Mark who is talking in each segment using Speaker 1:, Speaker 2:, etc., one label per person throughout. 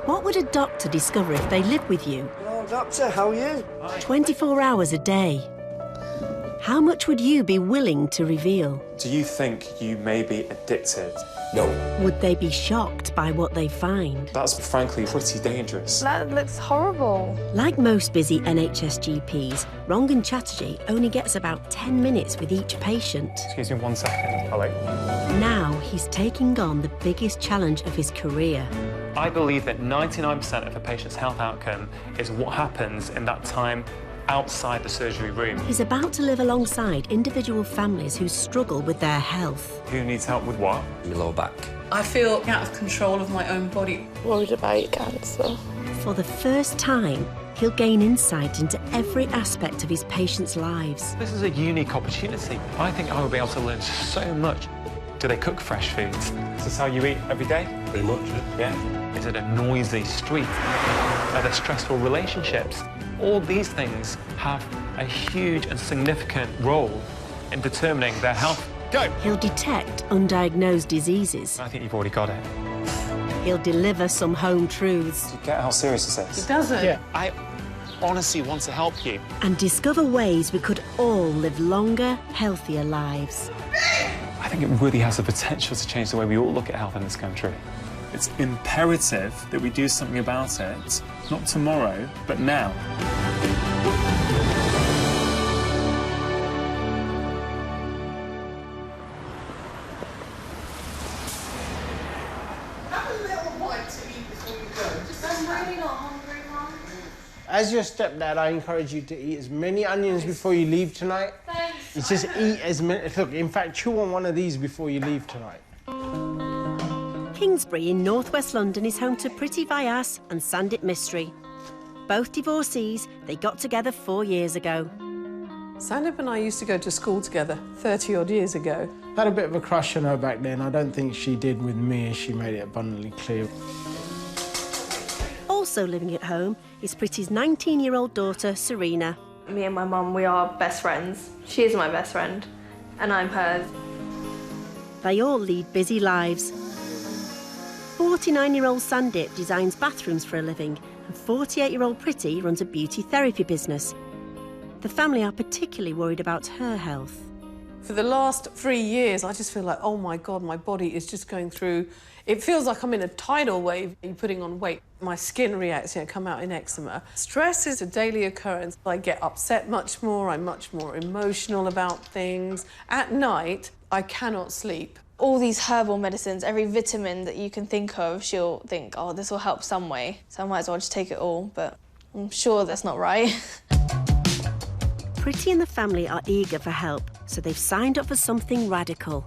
Speaker 1: What would a doctor discover if they lived with you?
Speaker 2: Hello, doctor, how are you?
Speaker 1: 24 hours a day. How much would you be willing to reveal?
Speaker 3: Do you think you may be addicted?
Speaker 2: No.
Speaker 1: Would they be shocked by what they find?
Speaker 3: That's frankly pretty dangerous.
Speaker 4: That looks horrible.
Speaker 1: Like most busy NHS GPs, Rangan Chatterjee only gets about 10 minutes with each patient.
Speaker 3: Excuse me 1 second, Holly.
Speaker 1: Now he's taking on the biggest challenge of his career.
Speaker 3: I believe that 99% of a patient's health outcome is what happens in that time outside the surgery room.
Speaker 1: He's about to live alongside individual families who struggle with their health.
Speaker 3: Who needs help with what?
Speaker 2: Your lower back.
Speaker 5: I feel out of control of my own body.
Speaker 4: Worried about cancer.
Speaker 1: For the first time, he'll gain insight into every aspect of his patients' lives.
Speaker 3: This is a unique opportunity. I think I will be able to learn so much. Do they cook fresh foods? Is this how you eat every day?
Speaker 2: Pretty much,
Speaker 3: Yeah? Is it a noisy street? Are there stressful relationships? All these things have a huge and significant role in determining their health. Go!
Speaker 1: He'll detect undiagnosed diseases.
Speaker 3: I think you've already got it.
Speaker 1: He'll deliver some home truths
Speaker 3: Do you get how serious this is?
Speaker 5: It doesn't.
Speaker 3: Yeah. I honestly want to help you.
Speaker 1: and discover ways we could all live longer, healthier lives.
Speaker 3: I think it really has the potential to change the way we all look at health in this country. It's imperative that we do something about it, not tomorrow, but now.
Speaker 6: As your stepdad, I encourage you to eat as many onions before you leave tonight.
Speaker 4: Thanks.
Speaker 6: You just eat as many. Look, in fact, chew on one of these before you leave tonight.
Speaker 1: Kingsbury in northwest London is home to Priti Vyas and Sandip Mistry. Both divorcees, they got together 4 years ago.
Speaker 5: Sandip and I used to go to school together 30-odd years ago.
Speaker 6: I had a bit of a crush on her back then. I don't think she did with me. She made it abundantly clear.
Speaker 1: Also living at home is Priti's 19-year-old daughter, Serena.
Speaker 4: Me and my mum, we are best friends. She is my best friend, and I'm hers.
Speaker 1: They all lead busy lives. 49-year-old Sandip designs bathrooms for a living, and 48-year-old Priti runs a beauty therapy business. The family are particularly worried about her health.
Speaker 5: For the last 3 years, I just feel like, oh my God, my body is just going through... It feels like I'm in a tidal wave. You're putting on weight. My skin reacts, come out in eczema. Stress is a daily occurrence. I get upset much more. I'm much more emotional about things. At night, I cannot sleep.
Speaker 4: All these herbal medicines, every vitamin that you can think of, she'll think, oh, this will help some way, so I might as well just take it all, but I'm sure that's not right.
Speaker 1: Priti and the family are eager for help, so they've signed up for something radical.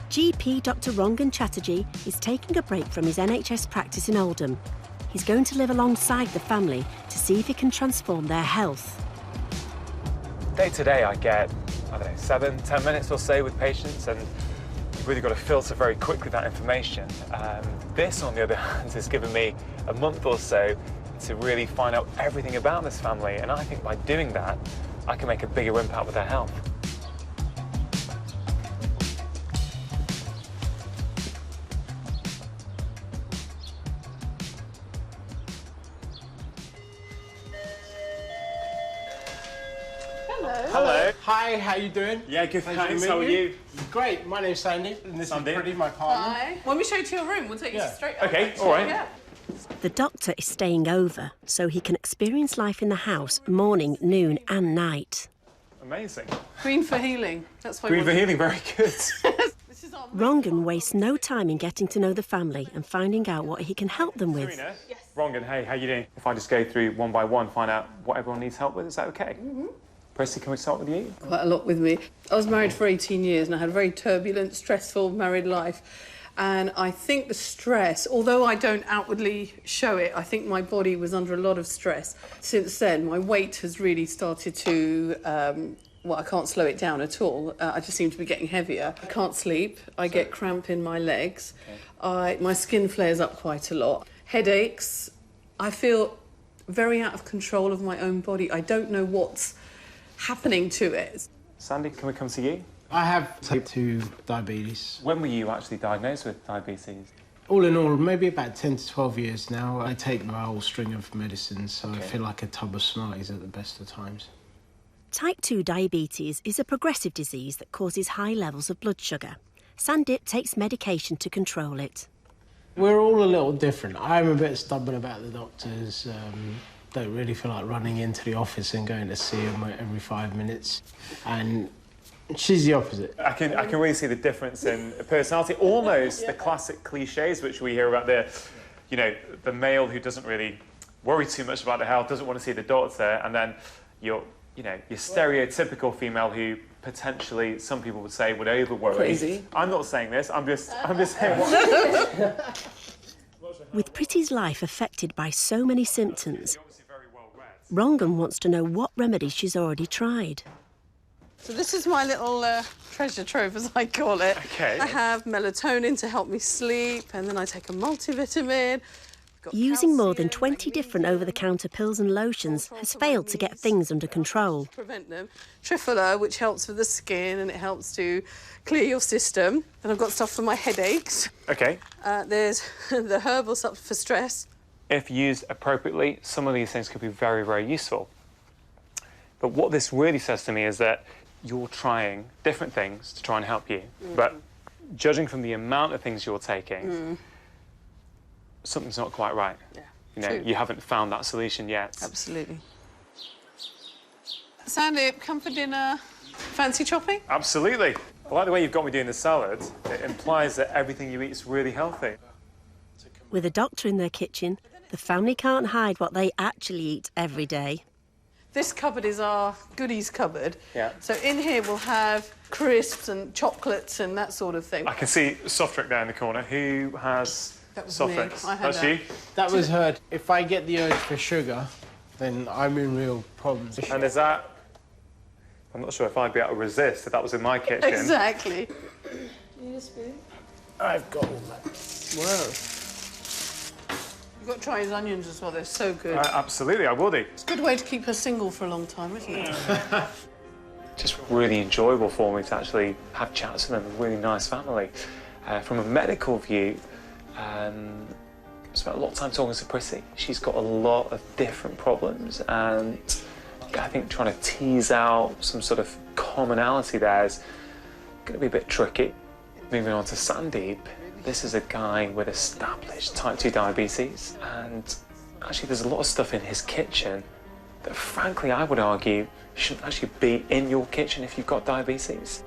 Speaker 1: GP Dr. Rangan Chatterjee is taking a break from his NHS practice in Oldham. He's going to live alongside the family to see if he can transform their health.
Speaker 3: Day to day, I get, 7, 10 minutes or so with patients, and you've really got to filter very quickly that information. This, on the other hand, has given me a month or so to really find out everything about this family, and I think by doing that, I can make a bigger impact with their health. Hello.
Speaker 6: Hi, how you doing?
Speaker 3: Yeah, good,
Speaker 6: Pleasure to
Speaker 3: thanks.
Speaker 6: meet
Speaker 3: How are you?
Speaker 6: Great. My name's Sandy, and this
Speaker 3: Sandy.
Speaker 6: is Priti, my partner.
Speaker 5: Hi. When we show you to your room, we'll take you
Speaker 6: Yeah.
Speaker 5: straight
Speaker 3: Okay,
Speaker 5: up.
Speaker 3: all right.
Speaker 5: Yeah.
Speaker 1: The doctor is staying over so he can experience life in the house morning, noon and night.
Speaker 3: Amazing.
Speaker 5: Green for healing. That's why
Speaker 3: Green
Speaker 5: we
Speaker 3: for healing, very good.
Speaker 5: This is our
Speaker 1: Rangan wastes no time in getting to know the family and finding out what he can help them with.
Speaker 3: Serena? Yes. Rangan, hey, how you doing? If I just go through one by one, find out what everyone needs help with, is that okay? Mm-hmm. Prissy, can we start with you?
Speaker 5: quite a lot with me. I was married for 18 years and I had a very turbulent, stressful married life. And I think the stress, although I don't outwardly show it, I think my body was under a lot of stress. Since then, my weight has really started to, I can't slow it down at all. I just seem to be getting heavier. I can't sleep. I get cramp in my legs. Okay. My skin flares up quite a lot. Headaches. I feel very out of control of my own body. I don't know what's happening to it.
Speaker 3: Sandy, can we come to you?
Speaker 6: I have type 2 diabetes.
Speaker 3: When were you actually diagnosed with diabetes?
Speaker 6: All in all, maybe about 10 to 12 years now. I take my whole string of medicines, so I feel like a tub of Smarties at the best of times.
Speaker 1: Type 2 diabetes is a progressive disease that causes high levels of blood sugar. Sandip takes medication to control it.
Speaker 6: We're all a little different. I'm a bit stubborn about the doctors. Don't really feel like running into the office and going to see them every 5 minutes. And she's the opposite.
Speaker 3: I can really see the difference in personality. Almost the classic cliches which we hear about the male who doesn't really worry too much about their health, doesn't want to see the doctor, and then your stereotypical female who potentially some people would say would over-worry.
Speaker 5: Crazy.
Speaker 3: I'm not saying this. I'm just saying what.
Speaker 1: With Pretty's life affected by so many symptoms, Rangan wants to know what remedies she's already tried.
Speaker 5: So this is my little treasure trove, as I call it.
Speaker 3: Okay.
Speaker 5: I have melatonin to help me sleep, and then I take a multivitamin. Got
Speaker 1: Using more than
Speaker 5: calcium,
Speaker 1: 20 different over-the-counter pills and lotions has failed to get things under control.
Speaker 5: Prevent them. Triphala, which helps with the skin and it helps to clear your system. And I've got stuff for my headaches.
Speaker 3: Okay.
Speaker 5: There's the herbal stuff for stress.
Speaker 3: If used appropriately, some of these things could be very, very useful. But what this really says to me is that you're trying different things to try and help you. But judging from the amount of things you're taking, something's not quite right.
Speaker 5: Yeah, true.
Speaker 3: You haven't found that solution yet.
Speaker 5: Absolutely. Sandip, come for dinner. Fancy chopping?
Speaker 3: Absolutely. I like the way you've got me doing the salad. It implies that everything you eat is really healthy.
Speaker 1: With a doctor in their kitchen, the family can't hide what they actually eat every day.
Speaker 5: This cupboard is our goodies cupboard.
Speaker 3: Yeah.
Speaker 5: So in here we'll have crisps and chocolates and that sort of thing.
Speaker 3: I can see soft drink there in the corner. Who has
Speaker 5: That was
Speaker 3: soft
Speaker 5: me.
Speaker 3: drinks?
Speaker 5: I had
Speaker 3: That's
Speaker 5: that.
Speaker 3: you.
Speaker 6: That was her. If I get the urge for sugar, then I'm in real problems.
Speaker 3: And is that... I'm not sure if I'd be able to resist if that was in my kitchen.
Speaker 5: Exactly.
Speaker 6: I've got all that.
Speaker 5: Whoa. You've got to try his onions as well, they're so good.
Speaker 3: Absolutely, I will do.
Speaker 5: It's a good way to keep her single for a long time, isn't it?
Speaker 3: Just really enjoyable for me to actually have chats with them, a really nice family. From a medical view, I spent a lot of time talking to Pretty. She's got a lot of different problems, and I think trying to tease out some sort of commonality there is going to be a bit tricky. Moving on to Sandeep, this is a guy with established type 2 diabetes, and actually there's a lot of stuff in his kitchen that, frankly, I would argue shouldn't actually be in your kitchen if you've got diabetes.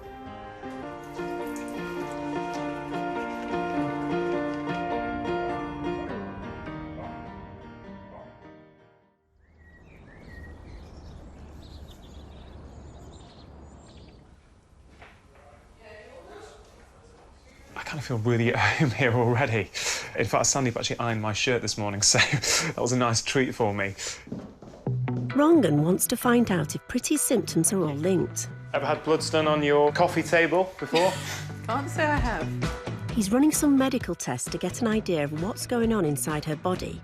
Speaker 3: I kind of feel really at home here already. In fact, Sandeep actually ironed my shirt this morning, so that was a nice treat for me.
Speaker 1: Rangan wants to find out if Pretty's symptoms are all linked.
Speaker 3: Ever had bloods done on your coffee table before?
Speaker 5: Can't say I have.
Speaker 1: He's running some medical tests to get an idea of what's going on inside her body.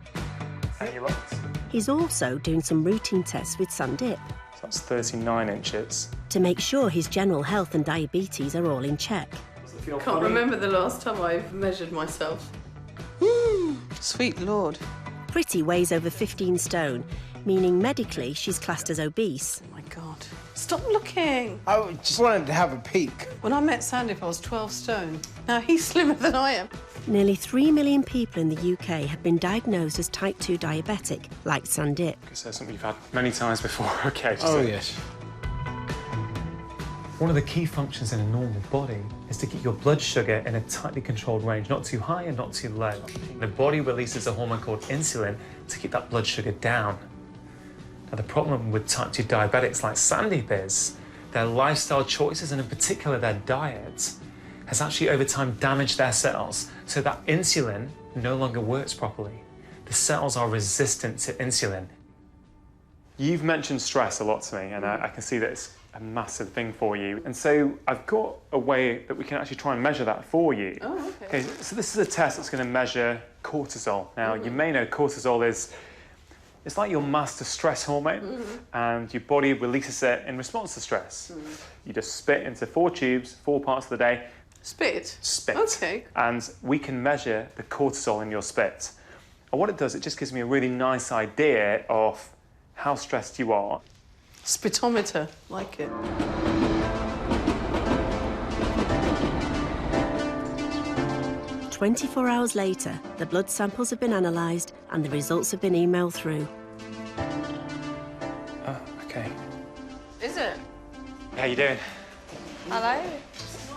Speaker 3: Any lumps?
Speaker 1: He's also doing some routine tests with Sandip
Speaker 3: So that's 39 inches.
Speaker 1: to make sure his general health and diabetes are all in check.
Speaker 3: Does it feel
Speaker 5: Can't
Speaker 3: funny?
Speaker 5: remember the last time I've measured myself. Sweet Lord.
Speaker 1: Pretty weighs over 15 stone, meaning medically she's classed as obese.
Speaker 5: Oh my God. Stop looking.
Speaker 6: I just wanted to have a peek.
Speaker 5: When I met Sandip, I was 12 stone. Now he's slimmer than I am.
Speaker 1: Nearly 3 million people in the UK have been diagnosed as type 2 diabetic, like Sandip.
Speaker 3: So something you've had many times before. Okay.
Speaker 6: Oh, yes.
Speaker 3: One of the key functions in a normal body is to keep your blood sugar in a tightly controlled range, not too high and not too low. The body releases a hormone called insulin to keep that blood sugar down. Now, the problem with type 2 diabetics like Sandeep is their lifestyle choices, and in particular their diet, has actually over time damaged their cells, so that insulin no longer works properly. The cells are resistant to insulin. You've mentioned stress a lot to me, and I can see that it's a massive thing for you. And so I've got a way that we can actually try and measure that for you.
Speaker 5: Oh, okay.
Speaker 3: So this is a test that's going to measure cortisol. Now, you may know cortisol is, it's like your master stress hormone, and your body releases it in response to stress. You just spit into 4 tubes, 4 parts of the day.
Speaker 5: Spit?
Speaker 3: Spit.
Speaker 5: Okay.
Speaker 3: And we can measure the cortisol in your spit. And what it does, it just gives me a really nice idea of how stressed you are.
Speaker 5: Spitometer, like it.
Speaker 1: 24 hours later, the blood samples have been analysed and the results have been emailed through.
Speaker 3: Oh, okay.
Speaker 4: Is it?
Speaker 3: How you doing?
Speaker 4: Hello?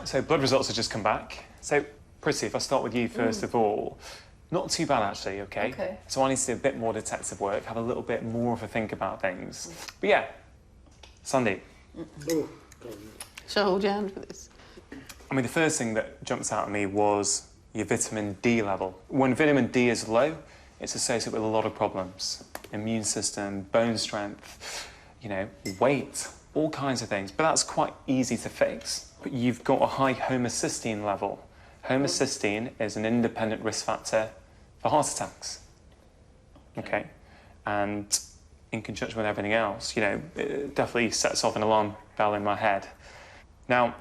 Speaker 3: So blood results have just come back. So, Prissy, if I start with you first of all, not too bad actually, okay?
Speaker 4: Okay.
Speaker 3: So I need to do a bit more detective work, have a little bit more of a think about things. But yeah, Sandeep.
Speaker 5: Shall I hold your hand for this?
Speaker 3: I mean, the first thing that jumps out at me was your vitamin D level. When vitamin D is low, it's associated with a lot of problems. Immune system, bone strength, you know, weight, all kinds of things. But that's quite easy to fix. But you've got a high homocysteine level. Homocysteine is an independent risk factor for heart attacks. Okay? And in conjunction with everything else, you know, it definitely sets off an alarm bell in my head. Now,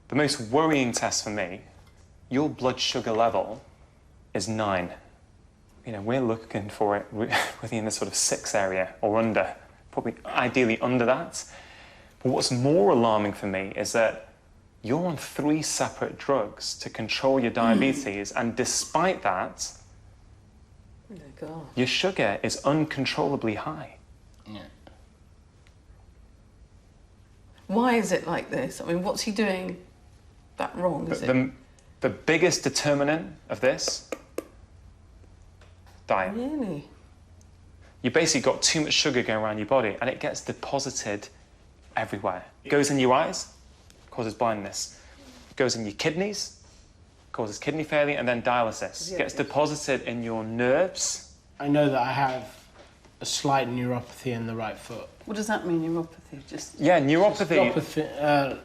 Speaker 3: the most worrying test for me, your blood sugar level is 9. You know, we're looking for it within the sort of 6 area or under, probably ideally under that. But what's more alarming for me is that you're on 3 separate drugs to control your diabetes, and despite that,
Speaker 5: Oh my God.
Speaker 3: your sugar is uncontrollably high.
Speaker 6: Yeah.
Speaker 5: Why is it like this? I mean, what's he doing that wrong, is it?
Speaker 3: The biggest determinant of this, diet.
Speaker 5: Really?
Speaker 3: You basically got too much sugar going around your body and it gets deposited everywhere. It goes in your eyes, causes blindness. It goes in your kidneys, causes kidney failure, and then dialysis. It gets deposited in your nerves.
Speaker 6: I know that I have a slight neuropathy in the right foot.
Speaker 5: What does that mean, neuropathy? Just
Speaker 3: Yeah, neuropathy.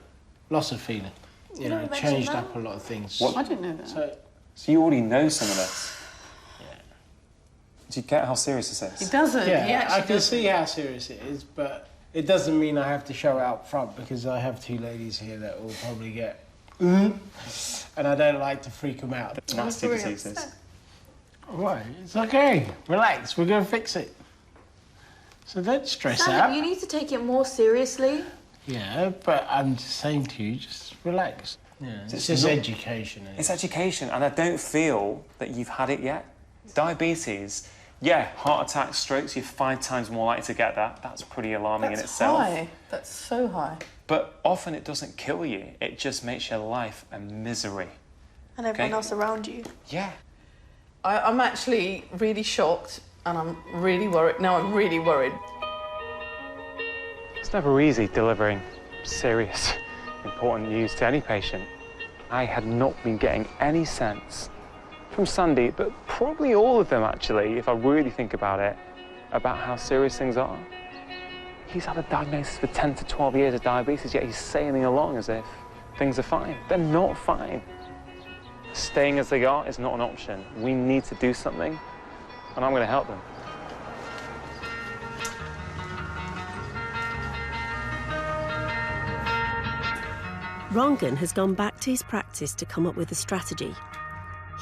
Speaker 6: Loss of feeling. You know, it changed up a lot of things.
Speaker 3: What?
Speaker 5: I didn't know that.
Speaker 3: So you already know some of this. Do you get how serious this is?
Speaker 5: He doesn't.
Speaker 6: Yeah,
Speaker 5: He actually
Speaker 6: I can
Speaker 5: doesn't.
Speaker 6: see how serious it is, but it doesn't mean I have to show out front because I have 2 ladies here that will probably get and I don't like to freak them out.
Speaker 3: Nasty diseases.
Speaker 6: Why? It's okay. Relax. We're going to fix it. So don't stress out.
Speaker 2: Sandeep, you need to take it more seriously.
Speaker 6: Yeah, but I'm just saying to you, just relax. Yeah, it's just education.
Speaker 3: It's education, and I don't feel that you've had it yet. Diabetes, yeah, heart attacks, strokes, you're 5 times more likely to get that. That's pretty alarming in itself.
Speaker 5: High. That's so high.
Speaker 3: But often it doesn't kill you, it just makes your life a misery.
Speaker 4: And everyone
Speaker 3: Okay.
Speaker 4: else around you.
Speaker 3: Yeah.
Speaker 5: I'm actually really shocked and I'm really worried. Now I'm really worried.
Speaker 3: It's never easy delivering serious, important news to any patient. I had not been getting any sense from Sandeep, but probably all of them actually, if I really think about it, about how serious things are. He's had a diagnosis for 10 to 12 years of diabetes, yet he's sailing along as if things are fine. They're not fine. Staying as they are is not an option. We need to do something, and I'm going to help them.
Speaker 1: Rangan has gone back to his practice to come up with a strategy.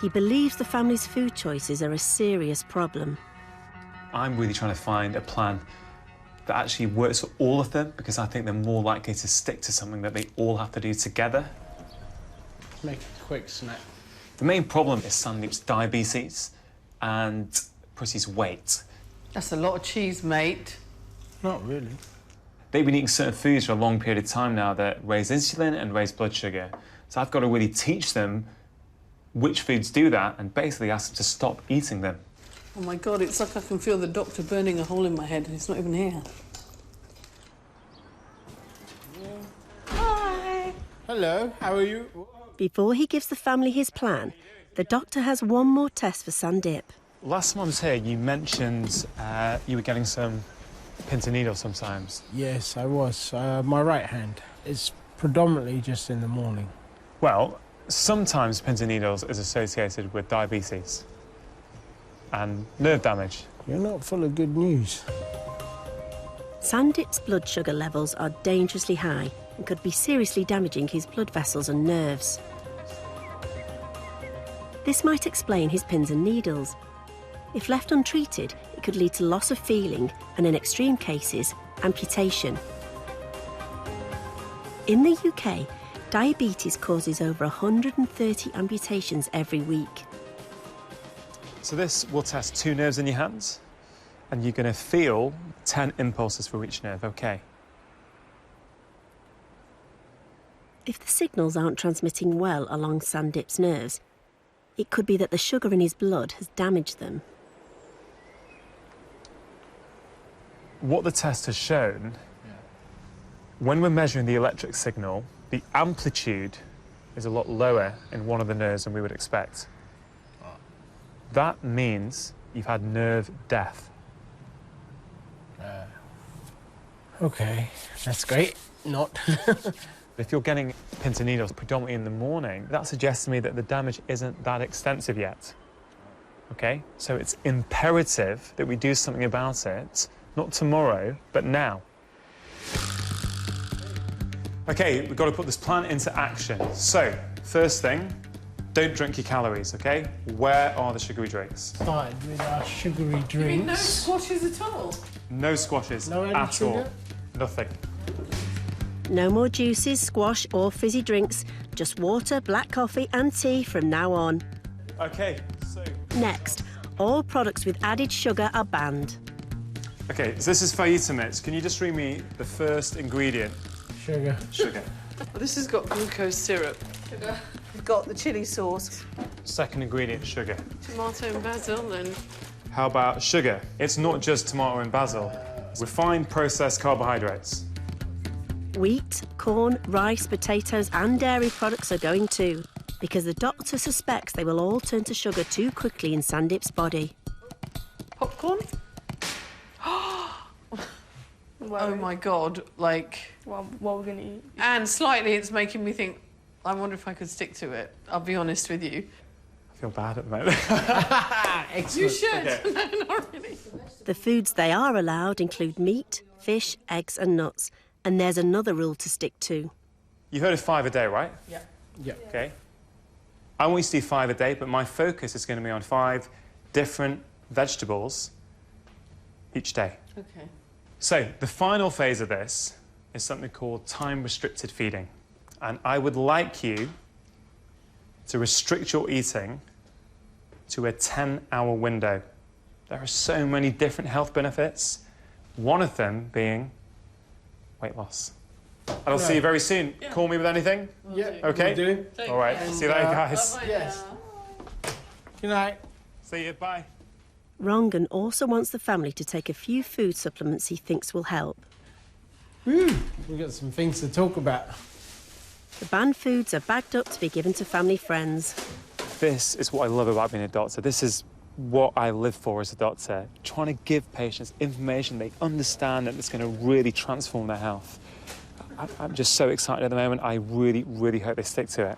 Speaker 1: He believes the family's food choices are a serious problem.
Speaker 3: I'm really trying to find a plan that actually works for all of them, because I think they're more likely to stick to something that they all have to do together.
Speaker 6: Make a quick snack.
Speaker 3: The main problem is Sandeep's diabetes and Prissy's weight.
Speaker 5: That's a lot of cheese, mate.
Speaker 6: Not really.
Speaker 3: They've been eating certain foods for a long period of time now that raise insulin and raise blood sugar. So I've got to really teach them which foods do that and basically ask them to stop eating them.
Speaker 5: Oh my God, it's like I can feel the doctor burning a hole in my head and he's not even here.
Speaker 4: Hi.
Speaker 6: Hello, how are you?
Speaker 1: Before he gives the family his plan, the doctor has one more test for Sandeep.
Speaker 3: Last time I was here, you mentioned you were getting some pins and needles sometimes.
Speaker 6: Yes, I was. My right hand. It's predominantly just in the morning.
Speaker 3: Well, sometimes pins and needles is associated with diabetes and nerve damage.
Speaker 6: You're not full of good news.
Speaker 1: Sandeep's blood sugar levels are dangerously high, and could be seriously damaging his blood vessels and nerves. This might explain his pins and needles. If left untreated, it could lead to loss of feeling and, in extreme cases, amputation. In the UK, diabetes causes over 130 amputations every week.
Speaker 3: So this will test 2 nerves in your hands, and you're going to feel 10 impulses for each nerve, OK?
Speaker 1: If the signals aren't transmitting well along Sandip's nerves, it could be that the sugar in his blood has damaged them.
Speaker 3: What the test has shown, when we're measuring the electric signal, the amplitude is a lot lower in one of the nerves than we would expect. That means you've had nerve death.
Speaker 6: OK, that's great. Not.
Speaker 3: If you're getting pins and needles predominantly in the morning, that suggests to me that the damage isn't that extensive yet. OK? So it's imperative that we do something about it, not tomorrow, but now. OK, we've got to put this plan into action. So, first thing, don't drink your calories, OK? Where are the sugary drinks?
Speaker 6: Started with our sugary drinks.
Speaker 5: You mean no squashes at all?
Speaker 3: No squashes
Speaker 6: No added
Speaker 3: at all.
Speaker 6: sugar?
Speaker 3: Nothing.
Speaker 1: No more juices, squash or fizzy drinks, just water, black coffee and tea from now on.
Speaker 3: OK, so...
Speaker 1: Next, all products with added sugar are banned.
Speaker 3: OK, so this is fajita mix. Can you just read me the first ingredient?
Speaker 6: Sugar.
Speaker 3: Sugar.
Speaker 5: Well, this has got glucose syrup. Sugar. We've got the chilli sauce.
Speaker 3: Second ingredient, sugar.
Speaker 5: Tomato and basil, then.
Speaker 3: How about sugar? It's not just tomato and basil. Refined processed carbohydrates.
Speaker 1: Wheat, corn, rice, potatoes and dairy products are going too, because the doctor suspects they will all turn to sugar too quickly in Sandip's body.
Speaker 5: Popcorn? Oh my God, like...
Speaker 4: What we're going to eat.
Speaker 5: And slightly it's making me think, I wonder if I could stick to it. I'll be honest with you.
Speaker 3: I feel bad at the moment.
Speaker 6: Excellent.
Speaker 5: You should.
Speaker 3: Okay.
Speaker 5: No, not really.
Speaker 1: The foods they are allowed include meat, fish, eggs and nuts. And there's another rule to stick to.
Speaker 3: You heard of 5 a day, right?
Speaker 5: Yeah.
Speaker 6: Yeah.
Speaker 3: OK. I want you to do 5 a day, but my focus is going to be on 5 different vegetables each day.
Speaker 5: Okay.
Speaker 3: So the final phase of this is something called time-restricted feeding. And I would like you to restrict your eating to a 10-hour window. There are so many different health benefits, one of them being weight loss. And I'll see you very soon. Yeah. Call me with anything?
Speaker 6: Yeah.
Speaker 3: OK?
Speaker 6: Will do.
Speaker 3: All right. See you later, guys.
Speaker 6: Yes. Good night.
Speaker 3: See you. Bye.
Speaker 1: Rangan also wants the family to take a few food supplements he thinks will help.
Speaker 6: We've got some things to talk about.
Speaker 1: The banned foods are bagged up to be given to family friends.
Speaker 3: This is what I love about being a doctor. This is what I live for as a doctor, trying to give patients information they understand and it's going to really transform their health. I'm just so excited at the moment. I really, really hope they stick to it.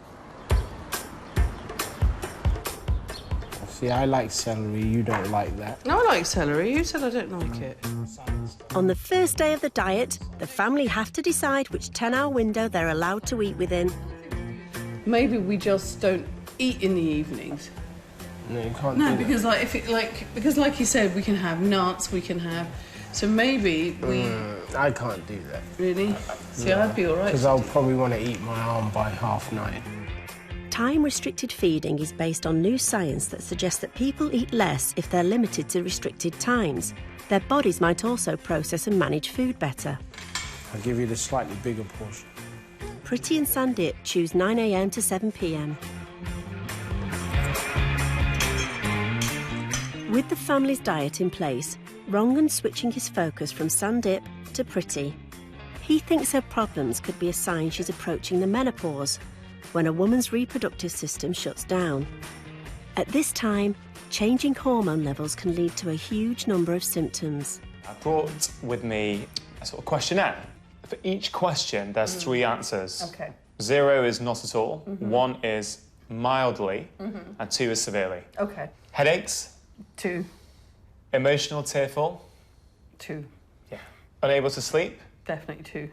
Speaker 6: See, I like celery, you don't like that.
Speaker 5: No, I like celery. You said I don't like it.
Speaker 1: On the first day of the diet, the family have to decide which 10-hour window they're allowed to eat within.
Speaker 5: Maybe we just don't eat in the evenings.
Speaker 6: No, you can't
Speaker 5: No,
Speaker 6: do
Speaker 5: because like you said, we can have nuts, we can have... So maybe we...
Speaker 6: I can't do that.
Speaker 5: Really? See, I'd be all right.
Speaker 6: Because I'll probably want to eat my arm by 9:30.
Speaker 1: Time-restricted feeding is based on new science that suggests that people eat less if they're limited to restricted times. Their bodies might also process and manage food better.
Speaker 6: I'll give you the slightly bigger portion.
Speaker 1: Pretty and Sandip choose 9 a.m. to 7 p.m. With the family's diet in place, Rangan's switching his focus from Sandip to Pretty. He thinks her problems could be a sign she's approaching the menopause, when a woman's reproductive system shuts down. At this time, changing hormone levels can lead to a huge number of symptoms.
Speaker 3: I brought with me a sort of questionnaire. For each question, there's 3 answers.
Speaker 5: Okay.
Speaker 3: 0 is not at all, 1 is mildly, and 2 is severely.
Speaker 5: Okay.
Speaker 3: Headaches?
Speaker 5: 2.
Speaker 3: Emotional, tearful?
Speaker 5: 2.
Speaker 3: Yeah. Unable to sleep?
Speaker 5: Definitely 2.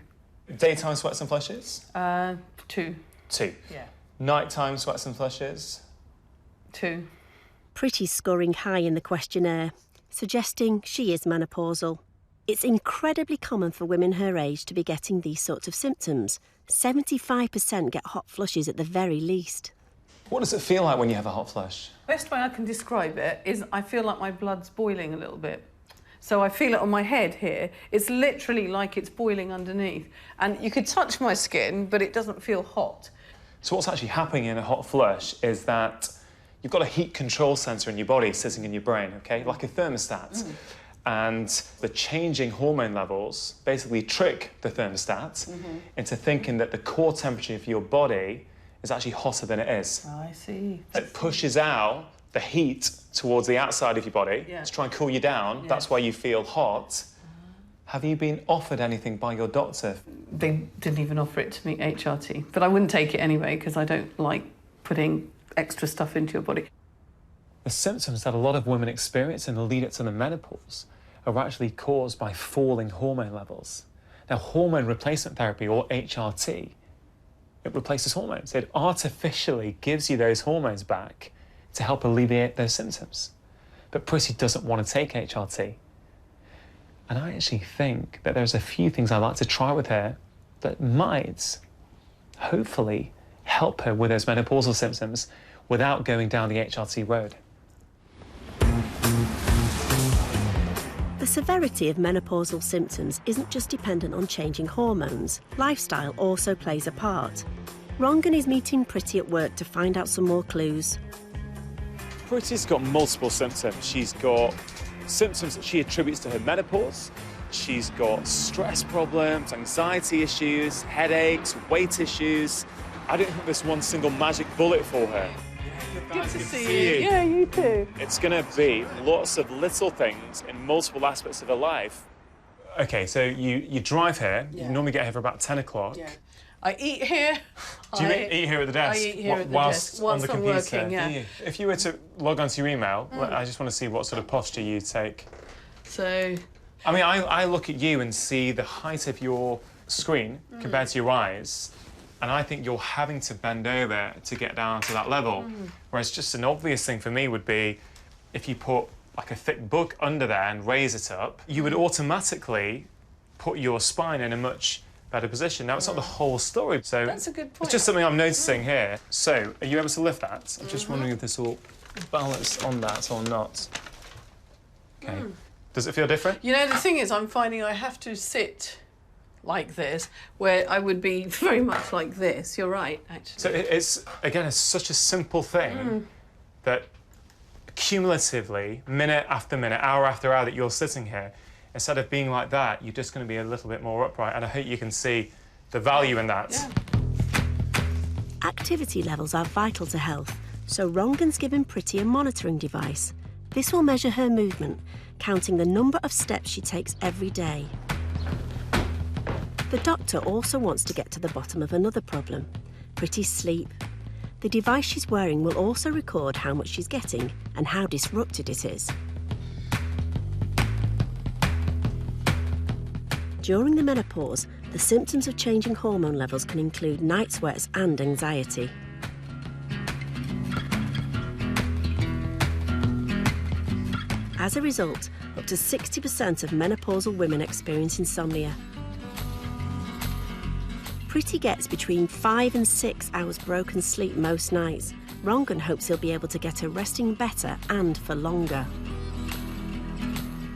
Speaker 7: Daytime sweats and flushes?
Speaker 5: 2.
Speaker 7: 2.
Speaker 5: Yeah.
Speaker 7: Nighttime sweats and flushes?
Speaker 5: 2.
Speaker 1: Pretty's scoring high in the questionnaire, suggesting she is menopausal. It's incredibly common for women her age to be getting these sorts of symptoms. 75% get hot flushes at the very least.
Speaker 7: What does it feel like when you have a hot flush?
Speaker 5: Best way I can describe it is I feel like my blood's boiling a little bit. So I feel it on my head here. It's literally like it's boiling underneath. And you could touch my skin, but it doesn't feel hot.
Speaker 7: So what's actually happening in a hot flush is that you've got a heat control sensor in your body sitting in your brain, OK? Like a thermostat. And the changing hormone levels basically trick the thermostat into thinking that the core temperature of your body is actually hotter than it is.
Speaker 5: Oh, I see.
Speaker 7: It pushes out the heat towards the outside of your body to try and cool you down. That's why you feel hot. Have you been offered anything by your doctor?
Speaker 5: They didn't even offer it to me, HRT. But I wouldn't take it anyway because I don't like putting extra stuff into your body.
Speaker 3: The symptoms that a lot of women experience in the lead up to the menopause are actually caused by falling hormone levels. Now, hormone replacement therapy, or HRT, it replaces hormones. It artificially gives you those hormones back to help alleviate those symptoms. But Pretty doesn't want to take HRT. And I actually think that there's a few things I'd like to try with her that might, hopefully, help her with those menopausal symptoms without going down the HRT road.
Speaker 1: The severity of menopausal symptoms isn't just dependent on changing hormones. Lifestyle also plays a part. Rongan is meeting Pretty at work to find out some more clues.
Speaker 3: Pretty's got multiple symptoms. She's got symptoms that she attributes to her menopause. She's got stress problems, anxiety issues, headaches, weight issues. I don't think there's one single magic bullet for her.
Speaker 5: Good to see you. Yeah, you too.
Speaker 3: It's going to be lots of little things in multiple aspects of her life. OK, so you drive here. You normally get here for about 10 o'clock.
Speaker 5: Yeah. I eat here.
Speaker 3: Do you eat here at the desk?
Speaker 5: I eat here at the
Speaker 3: whilst
Speaker 5: desk. Whilst
Speaker 3: on the
Speaker 5: I'm
Speaker 3: computer?
Speaker 5: working, yeah.
Speaker 3: If you were to log onto your email, I just want to see what sort of posture you take.
Speaker 5: So...
Speaker 3: I mean, I look at you and see the height of your screen compared to your eyes, and I think you're having to bend over to get down to that level. Whereas just an obvious thing for me would be if you put like a thick book under there and raise it up, you would automatically put your spine in a much better position. Now, it's not the whole story, so
Speaker 5: that's a good point.
Speaker 3: It's just something I'm noticing here. So, are you able to lift that? I'm just wondering if this will balance on that or not. OK. Does it feel different?
Speaker 5: You know, the thing is, I'm finding I have to sit like this, where I would be very much like this. You're right, actually.
Speaker 3: So it's, again, it's such a simple thing that cumulatively, minute after minute, hour after hour that you're sitting here, instead of being like that, you're just going to be a little bit more upright. And I hope you can see the value in that.
Speaker 5: Yeah.
Speaker 1: Activity levels are vital to health, so Rongan's given Pretty a monitoring device. This will measure her movement, counting the number of steps she takes every day. The doctor also wants to get to the bottom of another problem, Pretty's sleep. The device she's wearing will also record how much she's getting and how disrupted it is. During the menopause, the symptoms of changing hormone levels can include night sweats and anxiety. As a result, up to 60% of menopausal women experience insomnia. Pretty gets between 5 and 6 hours broken sleep most nights. Rongan hopes he'll be able to get her resting better and for longer.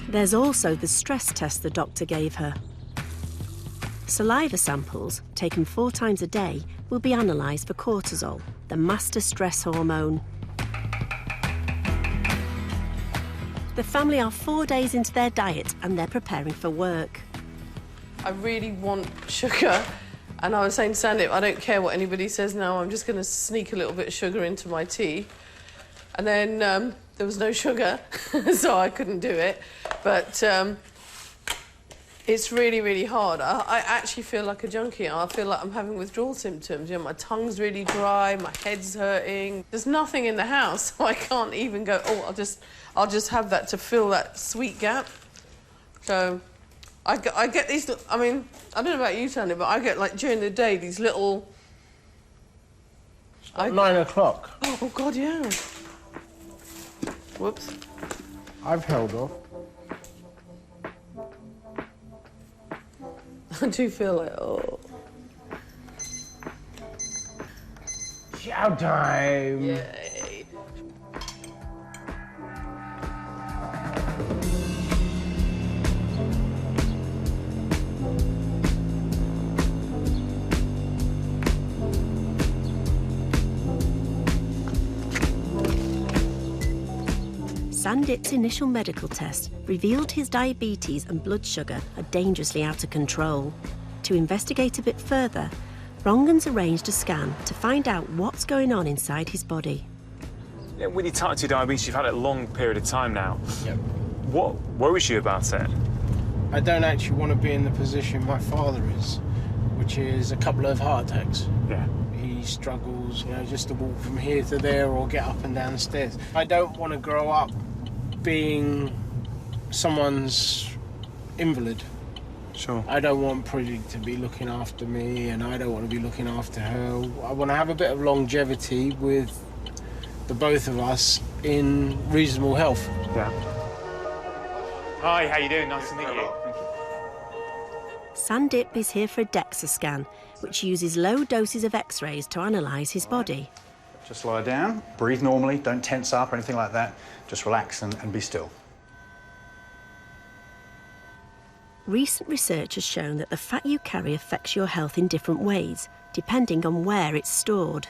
Speaker 1: There's also the stress test the doctor gave her. Saliva samples, taken 4 times a day, will be analysed for cortisol, the master stress hormone. The family are 4 days into their diet and they're preparing for work.
Speaker 5: I really want sugar. And I was saying to Sandy, I don't care what anybody says now, I'm just going to sneak a little bit of sugar into my tea. And then there was no sugar, so I couldn't do it. But it's really, really hard. I actually feel like a junkie. I feel like I'm having withdrawal symptoms. You know, my tongue's really dry, my head's hurting. There's nothing in the house, so I can't even go, oh, I'll just have that to fill that sweet gap. So I get these, I mean, I don't know about you, Sandy, but I get, like, during the day, these little...
Speaker 6: 9 o'clock.
Speaker 5: Oh, God, yeah. Whoops.
Speaker 6: I've held off.
Speaker 5: I do feel like, oh...
Speaker 6: Chow time!
Speaker 5: Yay.
Speaker 1: Sandip's initial medical test revealed his diabetes and blood sugar are dangerously out of control. To investigate a bit further, Rongan's arranged a scan to find out what's going on inside his body.
Speaker 7: Yeah, with your type 2 diabetes, you've had it a long period of time now.
Speaker 6: Yep.
Speaker 7: What worries you about it?
Speaker 6: I don't actually want to be in the position my father is, which is a couple of heart attacks.
Speaker 7: Yeah.
Speaker 6: He struggles, you know, just to walk from here to there or get up and down the stairs. I don't want to grow up being someone's invalid.
Speaker 7: Sure.
Speaker 6: I don't want Pretty to be looking after me, and I don't want to be looking after her. I want to have a bit of longevity with the both of us in reasonable health.
Speaker 7: Yeah. Hi, how you doing? Nice to meet you.
Speaker 1: Sandip is here for a DEXA scan, which uses low doses of X-rays to analyse his body.
Speaker 8: Just lie down, breathe normally, don't tense up or anything like that. Just relax and be still.
Speaker 1: Recent research has shown that the fat you carry affects your health in different ways, depending on where it's stored.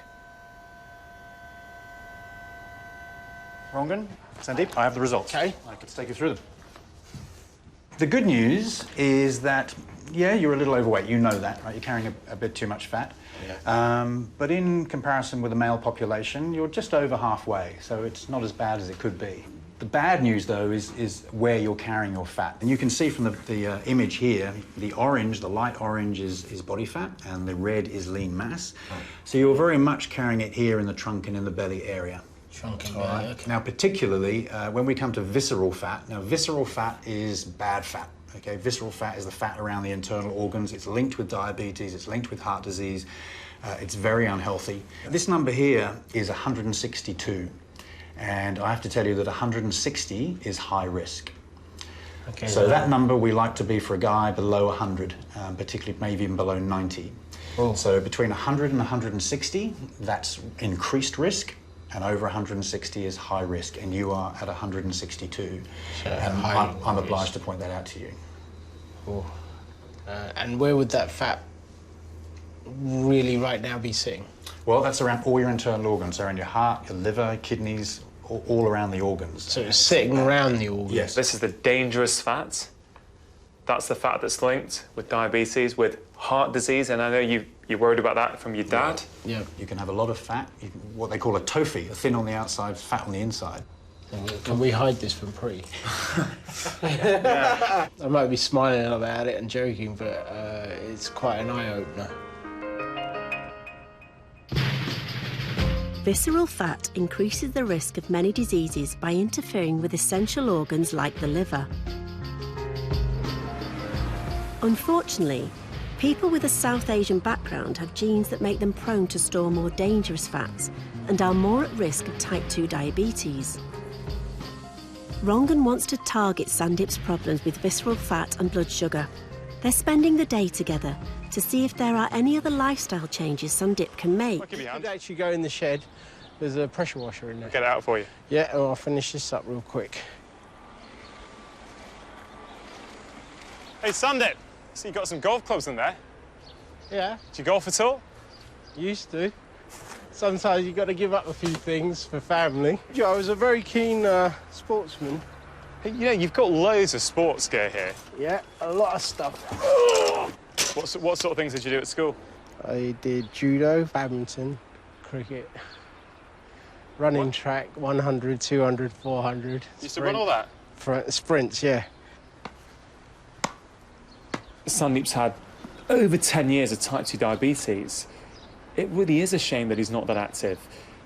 Speaker 8: Rongan, Sandeep, I have the results.
Speaker 6: Okay.
Speaker 8: I could take you through them. The good news is that, yeah, you're a little overweight. You know that, right? You're carrying a bit too much fat. Yeah. But in comparison with the male population, you're just over halfway, so it's not as bad as it could be. The bad news, though, is where you're carrying your fat. And you can see from the image here, the orange, the light orange is body fat, and the red is lean mass. Oh. So you're very much carrying it here in the trunk and in the belly area.
Speaker 6: Trunk and belly, okay.
Speaker 8: Now, particularly, when we come to visceral fat, now, visceral fat is bad fat. Okay, visceral fat is the fat around the internal organs. It's linked with diabetes, it's linked with heart disease. It's very unhealthy. This number here is 162. And I have to tell you that 160 is high risk. Okay, so that number we like to be for a guy below 100, particularly maybe even below 90. Oh. So between 100 and 160, that's increased risk. And over 160 is high risk, and you are at 162. So and I'm obliged to point that out to you.
Speaker 6: Oh. And where would that fat really right now be sitting?
Speaker 8: Well, that's around all your internal organs, around your heart, your liver, kidneys, all around the organs.
Speaker 6: So it's sitting around the organs?
Speaker 8: Yes.
Speaker 7: This is the dangerous fat. That's the fat that's linked with diabetes, with heart disease, and I know you're worried about that from your dad.
Speaker 8: Yeah. You can have a lot of fat, what they call a TOFI, a thin on the outside, fat on the inside.
Speaker 6: Can we hide this from Pre? Yeah. I might be smiling about it and joking, but it's quite an eye-opener.
Speaker 1: Visceral fat increases the risk of many diseases by interfering with essential organs like the liver. Unfortunately, people with a South Asian background have genes that make them prone to store more dangerous fats and are more at risk of type 2 diabetes. Rongan wants to target Sandip's problems with visceral fat and blood sugar. They're spending the day together to see if there are any other lifestyle changes Sandip can make.
Speaker 6: You could actually go in the shed. There's a pressure washer in there.
Speaker 7: Get it out for you.
Speaker 6: Yeah, and I'll finish this up real quick.
Speaker 7: Hey, Sandip, so you got some golf clubs in there?
Speaker 6: Yeah.
Speaker 7: Do you golf at all?
Speaker 6: Used to. Sometimes you've got to give up a few things for family. I was a very keen sportsman.
Speaker 7: Hey, you know, you've got loads of sports gear here.
Speaker 6: Yeah, a lot of stuff.
Speaker 7: What sort of things did you do at school?
Speaker 6: I did judo, badminton, cricket, running track, 100, 200, 400.
Speaker 7: You used to run all that?
Speaker 6: Sprints, yeah.
Speaker 7: Sandip's had over 10 years of type 2 diabetes. It really is a shame that he's not that active.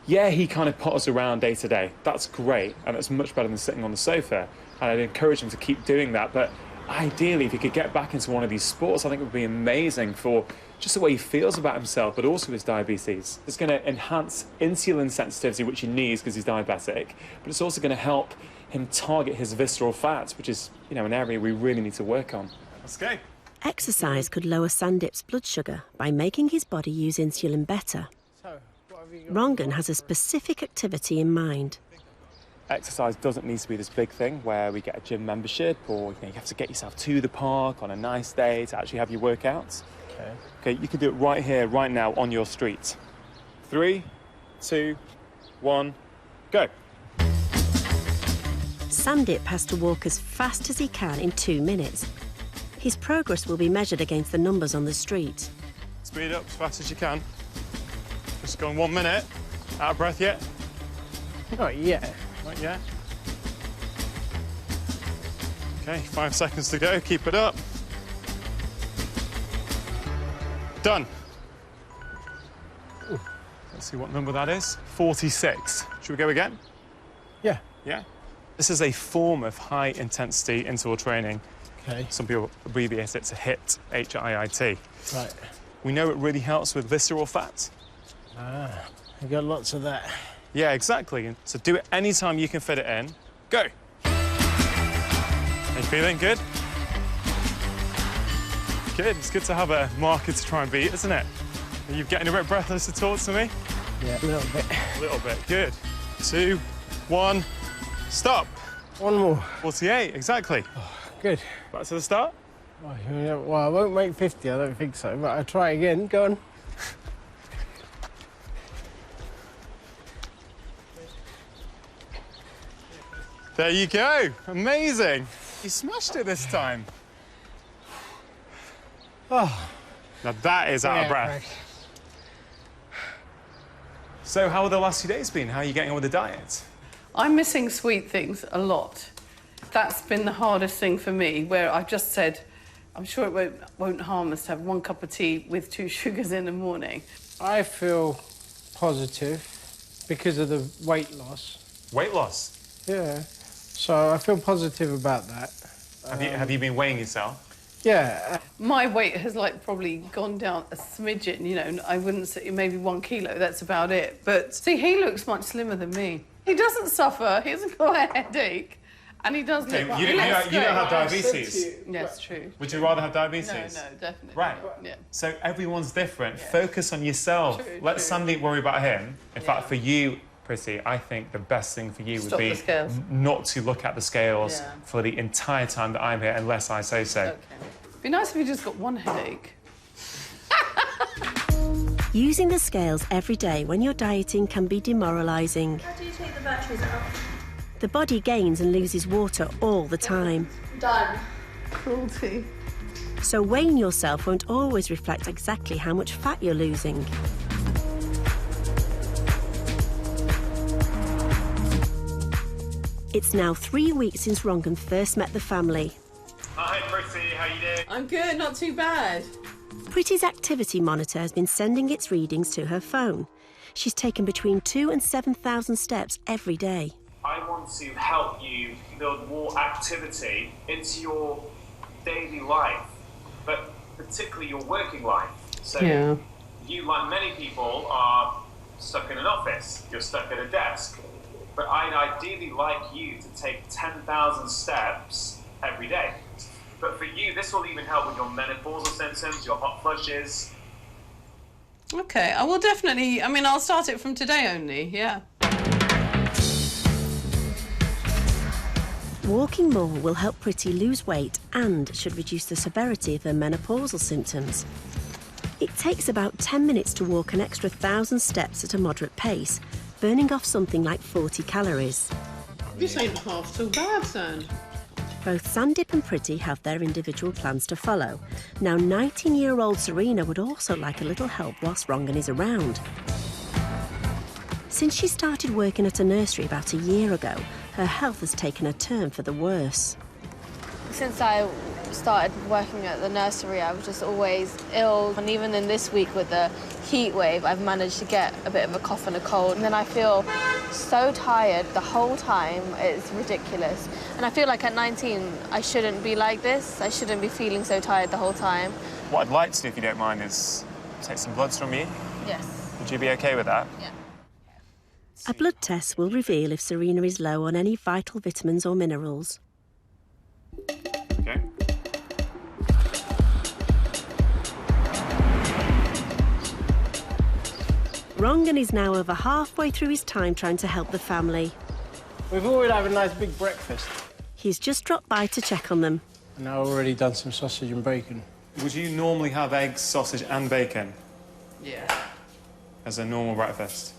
Speaker 7: Yeah, he kind of potters around day to day. That's great, and it's much better than sitting on the sofa. And I'd encourage him to keep doing that, but ideally, if he could get back into one of these sports, I think it would be amazing for just the way he feels about himself, but also his diabetes. It's going to enhance insulin sensitivity, which he needs because he's diabetic, but it's also going to help him target his visceral fat, which is, you know, an area we really need to work on. Let's go.
Speaker 1: Exercise could lower Sandip's blood sugar by making his body use insulin better. Rangan has a specific activity in mind.
Speaker 7: Exercise doesn't need to be this big thing where we get a gym membership or you have to get yourself to the park on a nice day to actually have your workouts. Okay, you can do it right here, right now, on your street. 3, 2, 1, go.
Speaker 1: Sandip has to walk as fast as he can in 2 minutes. His progress will be measured against the numbers on the street.
Speaker 7: Speed up as fast as you can. Just go in 1 minute. Out of breath yet?
Speaker 6: Not yet.
Speaker 7: Not yet. Okay, 5 seconds to go. Keep it up. Done. Ooh. Let's see what number that is. 46. Should we go again?
Speaker 6: Yeah.
Speaker 7: Yeah? This is a form of high-intensity interval training.
Speaker 6: Okay.
Speaker 7: Some people abbreviate it to HIIT, H-I-I-T.
Speaker 6: Right.
Speaker 7: We know it really helps with visceral fat.
Speaker 6: Ah, you got lots of that.
Speaker 7: Yeah, exactly. So do it anytime you can fit it in. Go. Are you feeling good? Good. It's good to have a marker to try and beat, isn't it? Are you getting a bit breathless to talk to me?
Speaker 6: Yeah, a little bit.
Speaker 7: A little bit. Good. 2, 1, stop.
Speaker 6: One more.
Speaker 7: 48, exactly.
Speaker 6: Oh, good.
Speaker 7: Back to the start.
Speaker 6: Well, I won't make 50, I don't think so, but I'll try again. Go on.
Speaker 7: There you go. Amazing. You smashed it this time.
Speaker 6: Oh.
Speaker 7: Now that is out of breath. So how have the last few days been? How are you getting on with the diet?
Speaker 5: I'm missing sweet things a lot. That's been the hardest thing for me, where I've just said, I'm sure it won't harm us to have 1 cup of tea with 2 sugars in the morning.
Speaker 6: I feel positive because of the weight loss.
Speaker 7: Weight loss?
Speaker 6: Yeah. So I feel positive about that.
Speaker 7: Have you been weighing yourself?
Speaker 6: Yeah.
Speaker 5: My weight has probably gone down a smidgen, you know, I wouldn't say maybe 1 kilo, that's about it. But see, he looks much slimmer than me. He doesn't suffer, he hasn't got a headache, and he does look...
Speaker 7: You don't have diabetes?
Speaker 5: Yes, true.
Speaker 7: Would you rather have diabetes?
Speaker 5: No, definitely.
Speaker 7: Right.
Speaker 5: Yeah.
Speaker 7: So everyone's different. Yeah. Focus on yourself. Let Sandip worry about him. In fact, for you, Priti, I think the best thing for you would be not to look at the scales for the entire time that I'm here, unless I say so.
Speaker 5: Okay. It'd be nice if you just got 1 headache.
Speaker 1: Using the scales every day when you're dieting can be demoralising.
Speaker 2: How do you take the batteries out?
Speaker 1: The body gains and loses water all the time.
Speaker 2: Done.
Speaker 5: Cruelty.
Speaker 1: So weighing yourself won't always reflect exactly how much fat you're losing. It's now 3 weeks since Rangan first met the family.
Speaker 7: Hi, Priti. How you doing?
Speaker 5: I'm good, not too bad.
Speaker 1: Priti's activity monitor has been sending its readings to her phone. She's taken between 2,000 and 7,000 steps every day.
Speaker 9: I want to help you build more activity into your daily life, but particularly your working life. So you, like many people, are stuck in an office. You're stuck at a desk. But I'd ideally like you to take 10,000 steps every day. But for you, this will even help with your menopausal symptoms, your hot flushes.
Speaker 5: Okay, I will definitely, I'll start it from today only, yeah.
Speaker 1: Walking more will help Priti lose weight and should reduce the severity of her menopausal symptoms. It takes about 10 minutes to walk an extra 1,000 steps at a moderate pace, burning off something like 40 calories.
Speaker 5: This ain't half so bad, son.
Speaker 1: Both Sandip and Priti have their individual plans to follow. Now, 19-year-old Serena would also like a little help whilst Rangan is around. Since she started working at a nursery about a year ago, her health has taken a turn for the worse.
Speaker 4: Since I started working at the nursery, I was just always ill. And even in this week with the heat wave, I've managed to get a bit of a cough and a cold. And then I feel so tired the whole time. It's ridiculous. And I feel like at 19, I shouldn't be like this. I shouldn't be feeling so tired the whole time.
Speaker 7: What I'd like to do, if you don't mind, is take some bloods from you.
Speaker 4: Yes.
Speaker 7: Would you be OK with that?
Speaker 4: Yeah.
Speaker 1: A blood test will reveal if Serena is low on any vital vitamins or minerals.
Speaker 7: OK.
Speaker 1: Rongan is now over halfway through his time trying to help the family.
Speaker 6: We've already had a nice big breakfast.
Speaker 1: He's just dropped by to check on them.
Speaker 6: And I've already done some sausage and bacon.
Speaker 7: Would you normally have eggs, sausage and bacon
Speaker 5: Yeah.
Speaker 7: as a normal breakfast?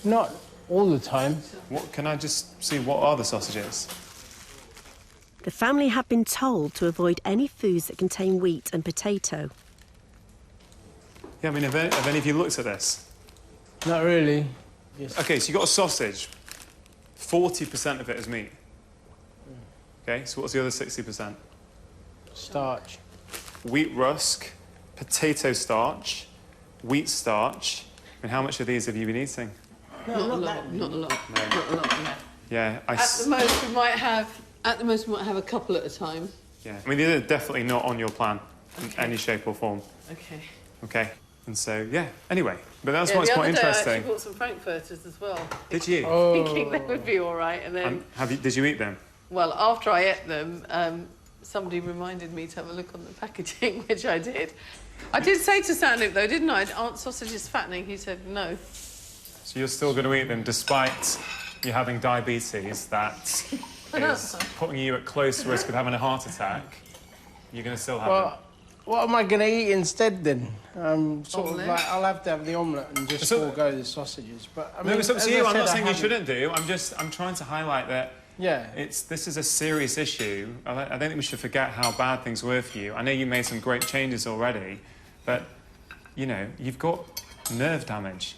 Speaker 6: Not all the time.
Speaker 7: What, can I just see what are the sausages?
Speaker 1: The family have been told to avoid any foods that contain wheat and potato.
Speaker 7: Yeah, I mean, have any of you looked at this?
Speaker 6: Not really. Yes.
Speaker 7: OK, so you've got a sausage. 40% of it is meat. OK, so what's the other 60%?
Speaker 6: Starch.
Speaker 7: Wheat rusk, potato starch, wheat starch. And how much of these have you been eating?
Speaker 5: Not a lot. Not a lot. Not a lot.
Speaker 7: Yeah,
Speaker 5: At the most, we might have. At the most, we might have a couple at a time.
Speaker 7: Yeah, I mean, these are definitely not on your plan in any shape or form.
Speaker 5: Okay.
Speaker 7: OK, and so, yeah, anyway. But that's why it's quite
Speaker 5: The other day, I
Speaker 7: interesting.
Speaker 5: actually bought some frankfurters as well.
Speaker 7: Did you?
Speaker 5: Thinking they would be all right, and then.
Speaker 7: Did you eat them?
Speaker 5: Well, after I ate them, somebody reminded me to have a look on the packaging, which I did. I did say to Sandip, though, didn't I? Aren't sausages fattening? He said no.
Speaker 7: So you're still going to eat them despite you having diabetes that is putting you at close risk of having a heart attack. You're going to still have them.
Speaker 6: What am I going to eat instead then? Sort of
Speaker 5: Omelette?
Speaker 6: like I'll have to have the omelette and just forego the sausages. But I mean,
Speaker 7: No, it's up
Speaker 6: as
Speaker 7: to
Speaker 6: I
Speaker 7: you. I'm
Speaker 6: said,
Speaker 7: not
Speaker 6: I
Speaker 7: saying you
Speaker 6: haven't-
Speaker 7: shouldn't do. I'm trying to highlight that.
Speaker 6: Yeah.
Speaker 7: This is a serious issue. I don't think we should forget how bad things were for you. I know you made some great changes already, but you know you've got nerve damage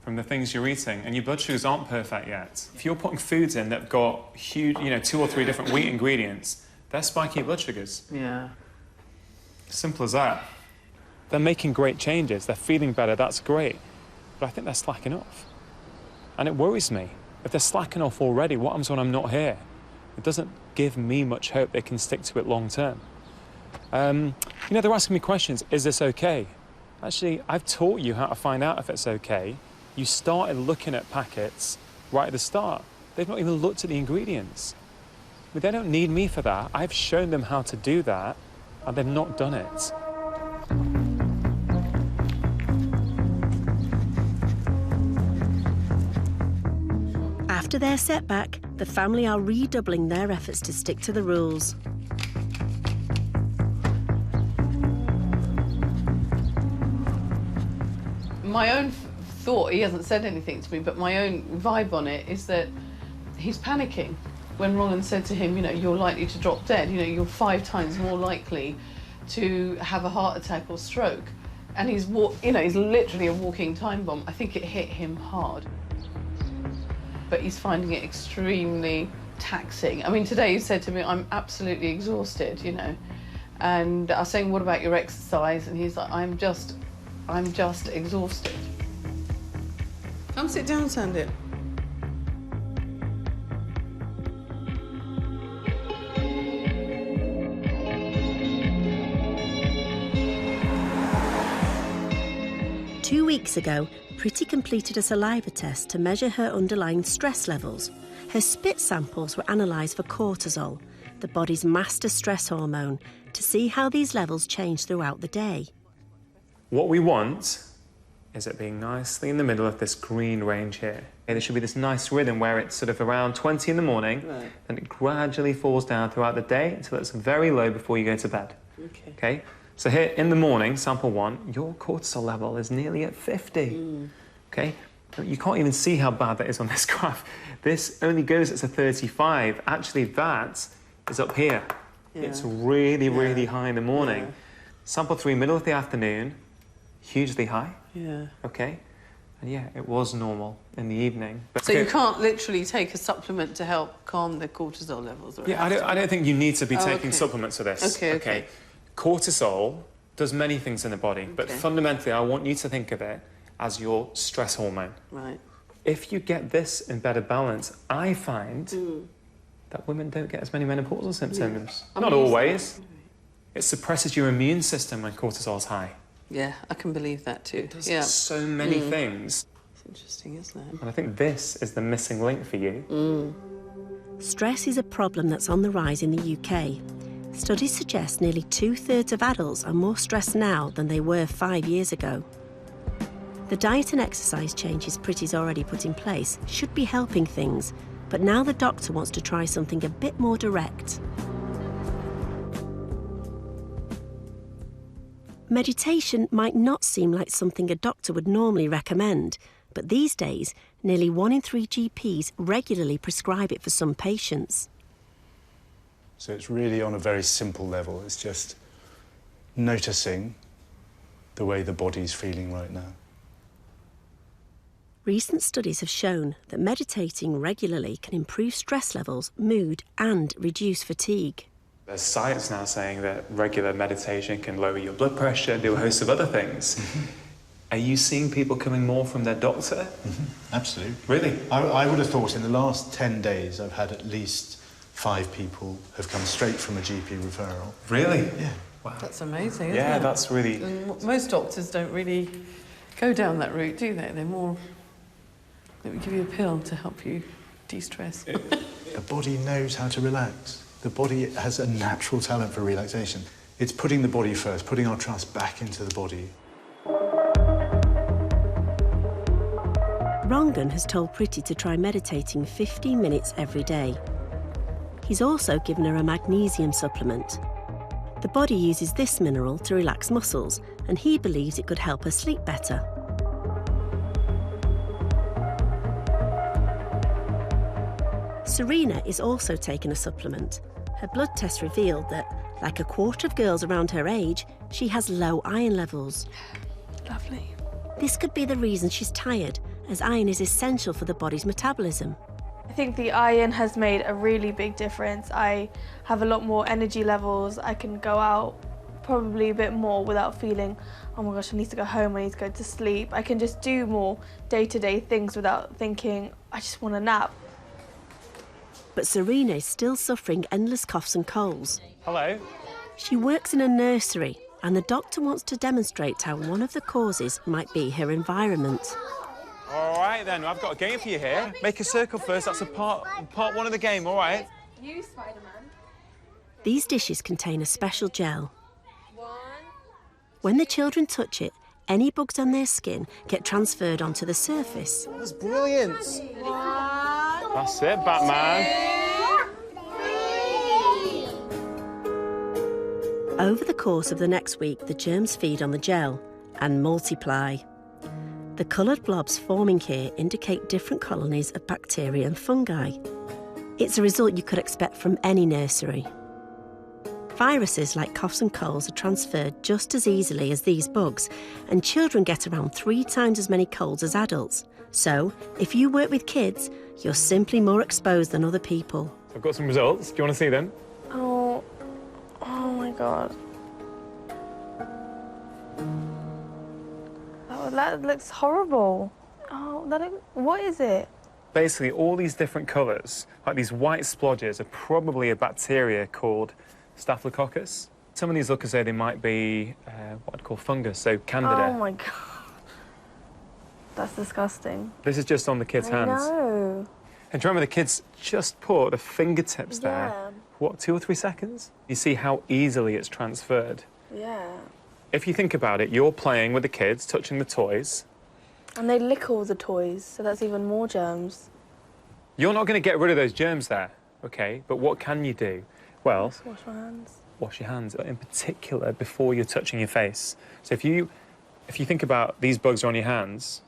Speaker 7: from the things you're eating, and your blood sugars aren't perfect yet. If you're putting foods in that've got huge, 2 or 3 different wheat ingredients, they're spiking your blood sugars.
Speaker 5: Yeah.
Speaker 7: Simple as that. They're making great changes. They're feeling better. That's great, but I think they're slacking off, and it worries me. If they're slacking off already, what happens when I'm not here? It doesn't give me much hope they can stick to it long term. They're asking me questions. Is this okay? Actually, I've taught you how to find out if it's okay. You started looking at packets right at the start. They've not even looked at the ingredients. But they don't need me for that. I've shown them how to do that, and they've not done it.
Speaker 1: After their setback, the family are redoubling their efforts to stick to the rules.
Speaker 5: My own thought, he hasn't said anything to me, but my own vibe on it is that he's panicking. When Rongan said to him, you're likely to drop dead, you're 5 times more likely to have a heart attack or stroke. And he's literally a walking time bomb. I think it hit him hard. But he's finding it extremely taxing. I mean, today he said to me, I'm absolutely exhausted, And I was saying, what about your exercise? And he's like, I'm just exhausted. Come sit down, Sandip.
Speaker 1: Two weeks ago, Pretty completed a saliva test to measure her underlying stress levels. Her spit samples were analysed for cortisol, the body's master stress hormone, to see how these levels change throughout the day.
Speaker 7: What we want is it being nicely in the middle of this green range here. Okay, there should be this nice rhythm where it's sort of around 20 in the morning, and it gradually falls down throughout the day until it's very low before you go to bed. Okay? So here in the morning, sample 1, your cortisol level is nearly at 50. Okay? You can't even see how bad that is on this graph. This only goes to 35. Actually, that is up here. Yeah. It's really, really high in the morning. Sample 3, middle of the afternoon, hugely high.
Speaker 5: Yeah.
Speaker 7: Okay? And yeah, it was normal in the evening. But
Speaker 5: so you can't literally take a supplement to help calm the cortisol levels? Or
Speaker 7: yeah, I don't think you need to be taking supplements for this.
Speaker 5: Okay.
Speaker 7: Cortisol does many things in the body, but fundamentally I want you to think of it as your stress hormone.
Speaker 5: Right.
Speaker 7: If you get this in better balance, I find that women don't get as many menopausal symptoms. Not always. It suppresses your immune system when cortisol's high.
Speaker 5: Yeah, I can believe that too.
Speaker 7: It does so many things.
Speaker 5: It's interesting, isn't it?
Speaker 7: And I think this is the missing link for you.
Speaker 1: Stress is a problem that's on the rise in the UK. Studies suggest nearly 2/3 of adults are more stressed now than they were 5 years ago. The diet and exercise changes Pretty's already put in place should be helping things, but now the doctor wants to try something a bit more direct. Meditation might not seem like something a doctor would normally recommend, but these days, nearly 1 in 3 GPs regularly prescribe it for some patients.
Speaker 8: So it's really on a very simple level. It's just noticing the way the body's feeling right now.
Speaker 1: Recent studies have shown that meditating regularly can improve stress levels, mood, and reduce fatigue.
Speaker 7: There's science now saying that regular meditation can lower your blood pressure, do a host of other things. Are you seeing people coming more from their doctor?
Speaker 8: Absolutely.
Speaker 7: Really?
Speaker 8: I would have thought in the last 10 days I've had at least 5 people have come straight from a GP referral.
Speaker 7: Really?
Speaker 8: Yeah.
Speaker 7: Wow.
Speaker 5: That's amazing, isn't it?
Speaker 7: Yeah, that's really...
Speaker 5: And most doctors don't really go down that route, do they? They're more... Let me give you a pill to help you de-stress.
Speaker 8: The body knows how to relax. The body has a natural talent for relaxation. It's putting the body first, putting our trust back into the body.
Speaker 1: Rongan has told Pretty to try meditating 15 minutes every day. He's also given her a magnesium supplement. The body uses this mineral to relax muscles, and he believes it could help her sleep better. Serena is also taking a supplement. Her blood test revealed that, like a quarter of girls around her age, she has low iron levels.
Speaker 4: Lovely.
Speaker 1: This could be the reason she's tired, as iron is essential for the body's metabolism.
Speaker 2: I think the iron has made a really big difference. I have a lot more energy levels. I can go out probably a bit more without feeling, oh my gosh, I need to go home, I need to go to sleep. I can just do more day-to-day things without thinking, I just want a nap.
Speaker 1: But Serena is still suffering endless coughs and colds.
Speaker 7: Hello?
Speaker 1: She works in a nursery, and the doctor wants to demonstrate how one of the causes might be her environment.
Speaker 7: All right, then, I've got a game for you here. Make a circle first, that's a part 1 of the game, all right?
Speaker 4: You, Spider-Man.
Speaker 1: These dishes contain a special gel. When the children touch it, any bugs on their skin get transferred onto the surface.
Speaker 6: That's brilliant.
Speaker 7: That's it, Batman.
Speaker 1: Over the course of the next week, the germs feed on the gel and multiply. The coloured blobs forming here indicate different colonies of bacteria and fungi. It's a result you could expect from any nursery. Viruses like coughs and colds are transferred just as easily as these bugs, and children get around 3 times as many colds as adults. So, if you work with kids, you're simply more exposed than other people.
Speaker 7: I've got some results. Do you want to see them?
Speaker 2: Oh my God. Oh, that looks horrible. What is it?
Speaker 7: Basically, all these different colours, like these white splodges, are probably a bacteria called Staphylococcus. Some of these look as though they might be what I'd call fungus, so Candida.
Speaker 2: Oh my God. That's disgusting.
Speaker 7: This is just on the kids' hands.
Speaker 2: No.
Speaker 7: And do you remember the kids just put the fingertips there? What, 2 or 3 seconds? You see how easily it's transferred.
Speaker 2: Yeah.
Speaker 7: If you think about it, you're playing with the kids, touching the toys.
Speaker 2: And they lick all the toys, so that's even more germs.
Speaker 7: You're not going to get rid of those germs there, OK? But what can you do? Well,
Speaker 2: Just wash my hands.
Speaker 7: Wash your hands, in particular before you're touching your face. So if you think about these bugs are on your hands,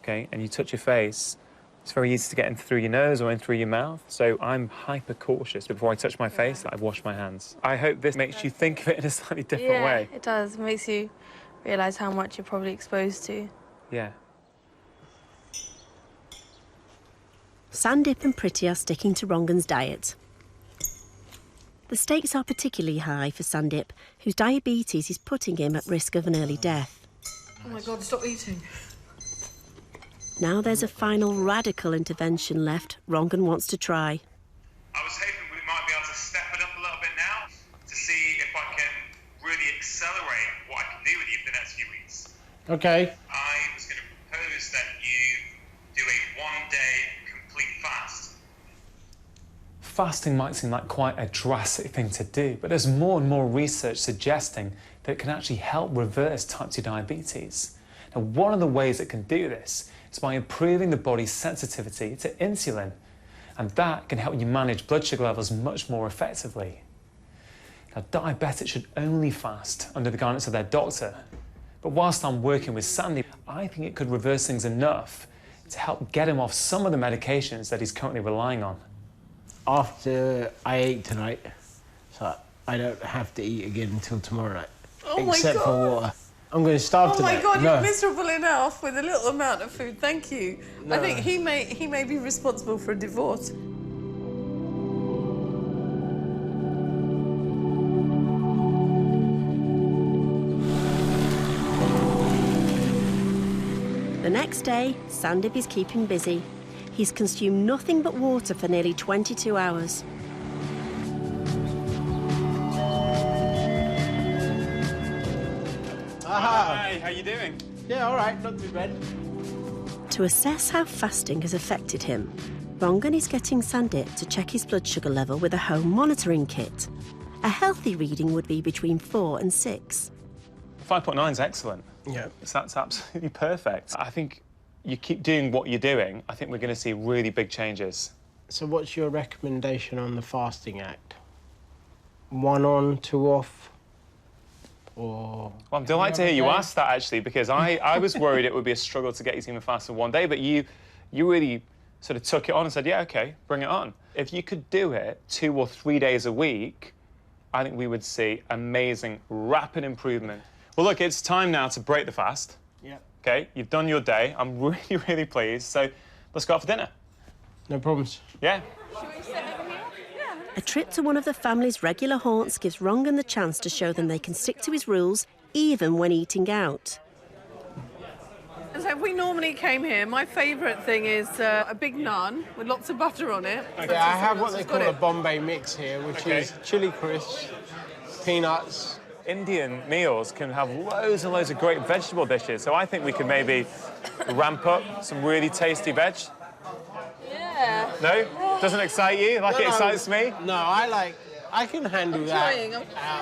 Speaker 7: OK, and you touch your face, it's very easy to get in through your nose or in through your mouth. So I'm hyper cautious before I touch my face that I've washed my hands. I hope this makes you think of it in a slightly different way.
Speaker 2: It does. It makes you realise how much you're probably exposed to.
Speaker 7: Yeah.
Speaker 1: Sandip and Priti are sticking to Rangan's diet. The stakes are particularly high for Sandip, whose diabetes is putting him at risk of an early death.
Speaker 5: Oh my God, stop eating.
Speaker 1: Now there's a final radical intervention left Rangan wants to try.
Speaker 3: I was hoping we might be able to step it up a little bit now to see if I can really accelerate what I can do with you for the next few weeks.
Speaker 6: Okay.
Speaker 3: I was going to propose that you do a one-day complete fast. Fasting might seem like quite a drastic thing to do, but there's more and more research suggesting that it can actually help reverse type 2 diabetes. Now, one of the ways it can do this is by improving the body's sensitivity to insulin, and that can help you manage blood sugar levels much more effectively. Now, diabetics should only fast under the guidance of their doctor, but whilst I'm working with Sandy, I think it could reverse things enough to help get him off some of the medications that he's currently relying on.
Speaker 6: After I ate tonight, so I don't have to eat again until tomorrow night.
Speaker 5: Oh my
Speaker 6: except
Speaker 5: God.
Speaker 6: for water. I'm going to starve tonight.
Speaker 5: Oh my God,
Speaker 6: No.
Speaker 5: you're miserable enough with a little amount of food. Thank you.
Speaker 6: No.
Speaker 5: I think he may be responsible for a divorce.
Speaker 1: The next day, Sandip is keeping busy. He's consumed nothing but water for nearly 22 hours.
Speaker 7: Hi, how you doing?
Speaker 6: Yeah, all right, not too bad.
Speaker 1: To assess how fasting has affected him, Rangan is getting Sandip to check his blood sugar level with a home monitoring kit. A healthy reading would be between 4 and 6.
Speaker 7: 5.9 is excellent.
Speaker 6: Yeah.
Speaker 7: That's absolutely perfect. I think you keep doing what you're doing, I think we're going to see really big changes.
Speaker 6: So what's your recommendation on the fasting act? 1 on, 2 off? Or...
Speaker 7: Well, I'm delighted to hear you ask that, actually, because I was worried it would be a struggle to get you to even fast for one day, but you really sort of took it on and said, yeah, OK, bring it on. If you could do it 2 or 3 days a week, I think we would see amazing, rapid improvement. Well, look, it's time now to break the fast.
Speaker 6: Yeah.
Speaker 7: OK, you've done your day. I'm really, really pleased. So let's go out for dinner.
Speaker 6: No problems.
Speaker 7: Yeah.
Speaker 1: A trip to one of the family's regular haunts gives Rangan the chance to show them they can stick to his rules even when eating out.
Speaker 5: And so if we normally came here, my favourite thing is a big naan with lots of butter on it.
Speaker 6: Okay, I have what they call a Bombay mix here, which is chili crisps, peanuts.
Speaker 7: Indian meals can have loads and loads of great vegetable dishes, so I think we could maybe ramp up some really tasty veg.
Speaker 5: Yeah.
Speaker 7: No? Doesn't excite you like it excites me?
Speaker 6: No, I can handle that.
Speaker 5: Trying.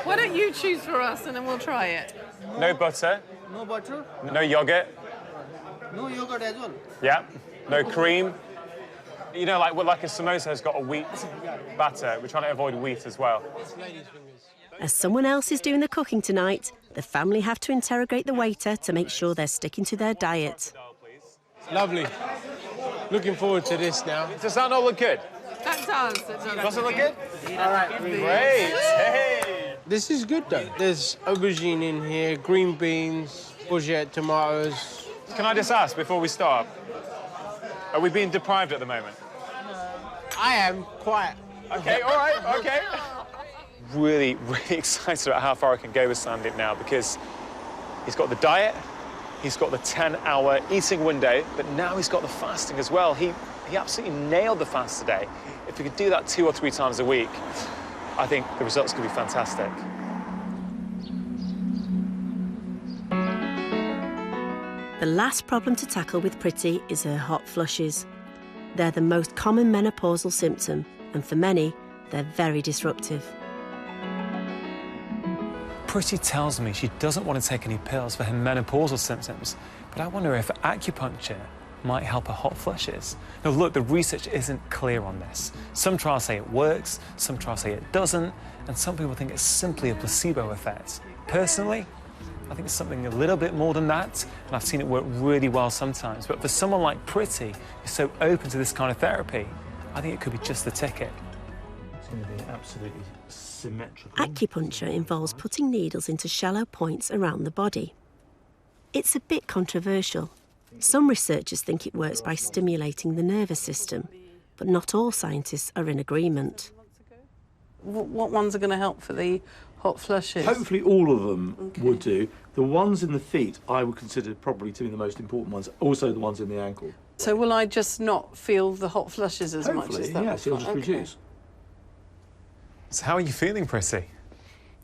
Speaker 5: Why don't you choose for us and then we'll try it?
Speaker 7: No butter?
Speaker 10: No butter?
Speaker 7: No yogurt?
Speaker 10: No yogurt as well.
Speaker 7: Yeah. No cream? You know, like a samosa has got a wheat batter. We're trying to avoid wheat as well.
Speaker 1: As someone else is doing the cooking tonight, the family have to interrogate the waiter to make sure they're sticking to their diet.
Speaker 6: Lovely. Looking forward to this now.
Speaker 7: Does that not look good?
Speaker 5: That does. It does.
Speaker 7: Does it look good?
Speaker 6: All right.
Speaker 7: Great. Hey.
Speaker 6: This is good, though. There's aubergine in here, green beans, courgette, tomatoes.
Speaker 7: Can I just ask before we start, are we being deprived at the moment?
Speaker 6: I am quite.
Speaker 7: OK, all right, OK. Really, really excited about how far I can go with Sandip now because he's got the diet, he's got the 10-hour eating window, but now he's got the fasting as well. He absolutely nailed the fast today. If we could do that 2 or 3 times a week, I think the results could be fantastic.
Speaker 1: The last problem to tackle with Priti is her hot flushes. They're the most common menopausal symptom, and for many, they're very disruptive.
Speaker 7: Priti tells me she doesn't want to take any pills for her menopausal symptoms, but I wonder if acupuncture might help her hot flushes. Now, look, the research isn't clear on this. Some trials say it works, some trials say it doesn't, and some people think it's simply a placebo effect. Personally, I think it's something a little bit more than that, and I've seen it work really well sometimes. But for someone like Priti, who's so open to this kind of therapy, I think it could be just the ticket.
Speaker 10: It's going to be absolutely symmetrical.
Speaker 1: Acupuncture involves putting needles into shallow points around the body. It's a bit controversial. Some researchers think it works by stimulating the nervous system, but not all scientists are in agreement.
Speaker 5: What ones are going to help for the hot flushes?
Speaker 10: Hopefully all of them would do. The ones in the feet I would consider probably to be the most important ones, also the ones in the ankle.
Speaker 5: So will I just not feel the hot flushes as much as that?
Speaker 10: Yes, it'll just reduce.
Speaker 7: So how are you feeling, Pretty?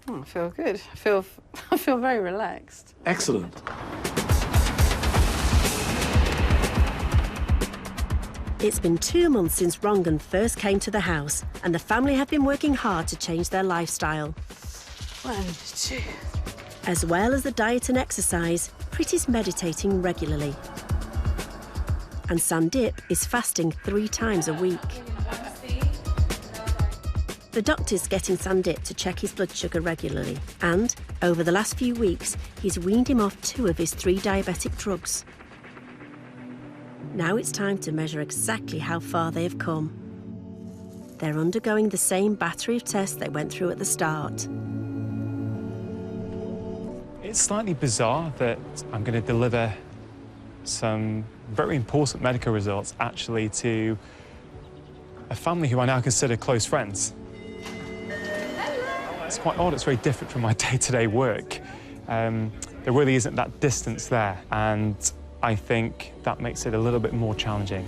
Speaker 5: I feel good. I feel very relaxed.
Speaker 10: Excellent.
Speaker 1: It's been 2 months since Rongan first came to the house, and the family have been working hard to change their lifestyle.
Speaker 5: 1, 2.
Speaker 1: As well as the diet and exercise, Pretty's meditating regularly. And Sandip is fasting 3 times a week. The doctor's getting Sandip to check his blood sugar regularly, and over the last few weeks, he's weaned him off 2 of his 3 diabetic drugs. Now it's time to measure exactly how far they have come. They're undergoing the same battery of tests they went through at the start.
Speaker 7: It's slightly bizarre that I'm going to deliver some very important medical results actually to a family who I now consider close friends. It's quite odd, it's very different from my day-to-day work. There really isn't that distance there, and I think that makes it a little bit more challenging.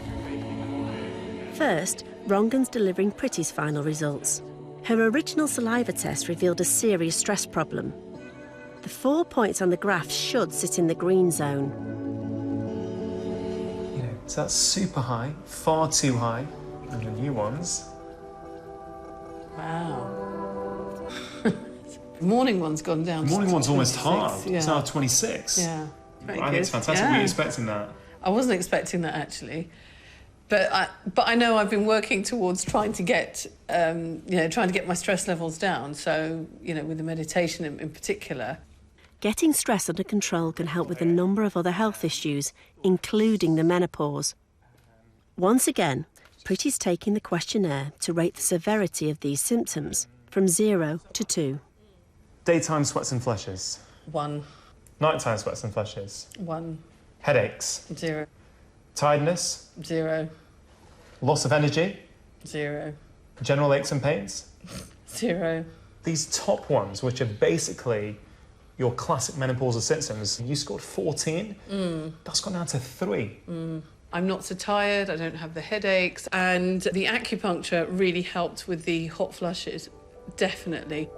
Speaker 1: First, Rongan's delivering Pretty's final results. Her original saliva test revealed a serious stress problem. The 4 points on the graph should sit in the green zone.
Speaker 7: You know, so that's super high, far too high, and the new ones.
Speaker 5: Wow. The morning one's gone down.
Speaker 7: The morning one's almost half.
Speaker 5: Yeah.
Speaker 7: It's now 26.
Speaker 5: Yeah.
Speaker 7: I think it's fantastic. Were you expecting that?
Speaker 5: I wasn't expecting that, actually. But I know I've been working towards trying to get, trying to get my stress levels down. So, with the meditation in particular.
Speaker 1: Getting stress under control can help with a number of other health issues, including the menopause. Once again, Pretty's taking the questionnaire to rate the severity of these symptoms from 0 to 2.
Speaker 7: Daytime sweats and flushes.
Speaker 5: 1.
Speaker 7: Nighttime sweats and flushes.
Speaker 5: 1.
Speaker 7: Headaches.
Speaker 5: 0.
Speaker 7: Tiredness.
Speaker 5: 0.
Speaker 7: Loss of energy.
Speaker 5: 0.
Speaker 7: General aches and pains.
Speaker 5: 0.
Speaker 7: These top ones, which are basically your classic menopausal symptoms, you scored 14. That's gone down to 3.
Speaker 5: I'm not so tired, I don't have the headaches, and the acupuncture really helped with the hot flushes, definitely.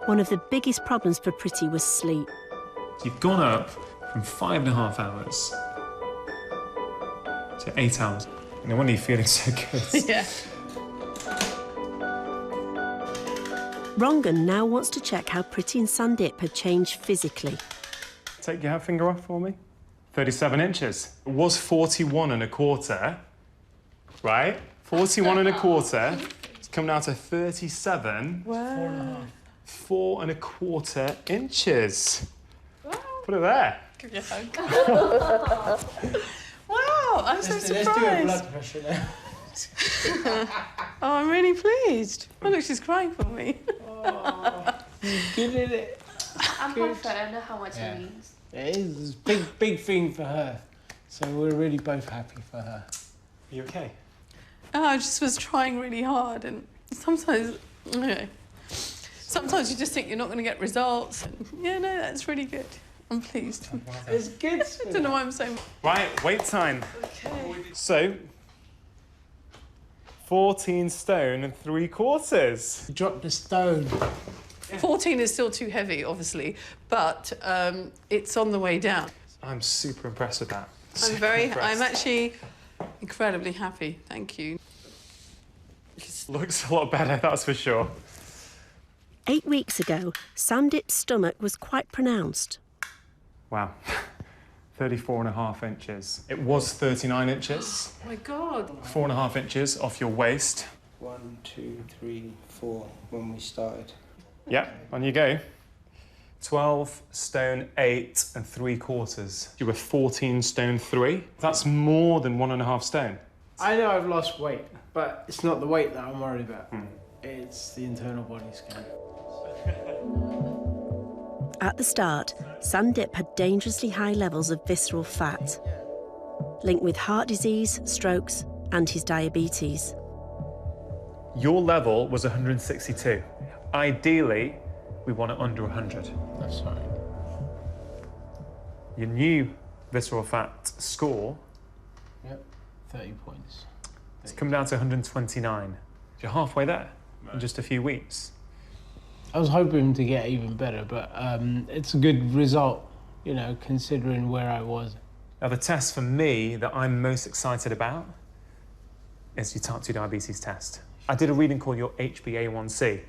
Speaker 1: One of the biggest problems for Pretty was sleep.
Speaker 7: You've gone up from 5.5 hours to 8 hours. No wonder you're feeling so good.
Speaker 5: Yeah.
Speaker 1: Rongan now wants to check how Pretty and Sandip had changed physically.
Speaker 7: Take your finger off for me. 37 inches. It was 41.25, right? 41.25. It's come down to 37.
Speaker 5: Wow.
Speaker 7: 4.25 inches. Wow. Put it there.
Speaker 5: Give you a hug. Wow, I'm so surprised.
Speaker 6: Let's do a blood pressure now.
Speaker 5: Oh, I'm really pleased. Oh, look, she's crying for me.
Speaker 6: Oh, you good at it.
Speaker 4: I'm confident. I know how much it means.
Speaker 6: It is a big thing for her. So we're really both happy for her.
Speaker 7: Are you okay?
Speaker 5: Oh, I just was trying really hard, and sometimes you just think you're not going to get results. And, no, that's really good. I'm pleased.
Speaker 6: It's good.
Speaker 5: I don't know why I'm so...
Speaker 7: Right, wait time.
Speaker 5: Okay.
Speaker 7: So, 14 stone and 3/4.
Speaker 6: Drop the stone.
Speaker 5: 14 is still too heavy, obviously, but it's on the way down.
Speaker 7: I'm super impressed with that.
Speaker 5: I'm actually incredibly happy. Thank you.
Speaker 7: Looks a lot better, that's for sure.
Speaker 1: 8 weeks ago, Sandip's stomach was quite pronounced.
Speaker 7: Wow. 34.5 inches. It was 39 inches.
Speaker 5: Oh my God.
Speaker 7: 4.5 inches off your waist.
Speaker 6: 1, 2, 3, 4 when we started.
Speaker 7: Yeah, on you go. 12 stone 8 3/4. You were 14 stone 3. That's more than 1.5 stone.
Speaker 6: I know I've lost weight, but it's not the weight that I'm worried about. It's the internal body scan.
Speaker 1: At the start, Sandip had dangerously high levels of visceral fat, linked with heart disease, strokes, and his diabetes.
Speaker 3: Your level was 162. Ideally, we want it under 100.
Speaker 6: That's right.
Speaker 3: Your new visceral fat score,
Speaker 6: Yep, 30 points.
Speaker 3: it's come down to 129. You're halfway there in just a few weeks.
Speaker 6: I was hoping to get even better, but it's a good result, you know, considering where I was.
Speaker 3: Now, the test for me that I'm most excited about is your type 2 diabetes test. I did a reading called your HbA1c,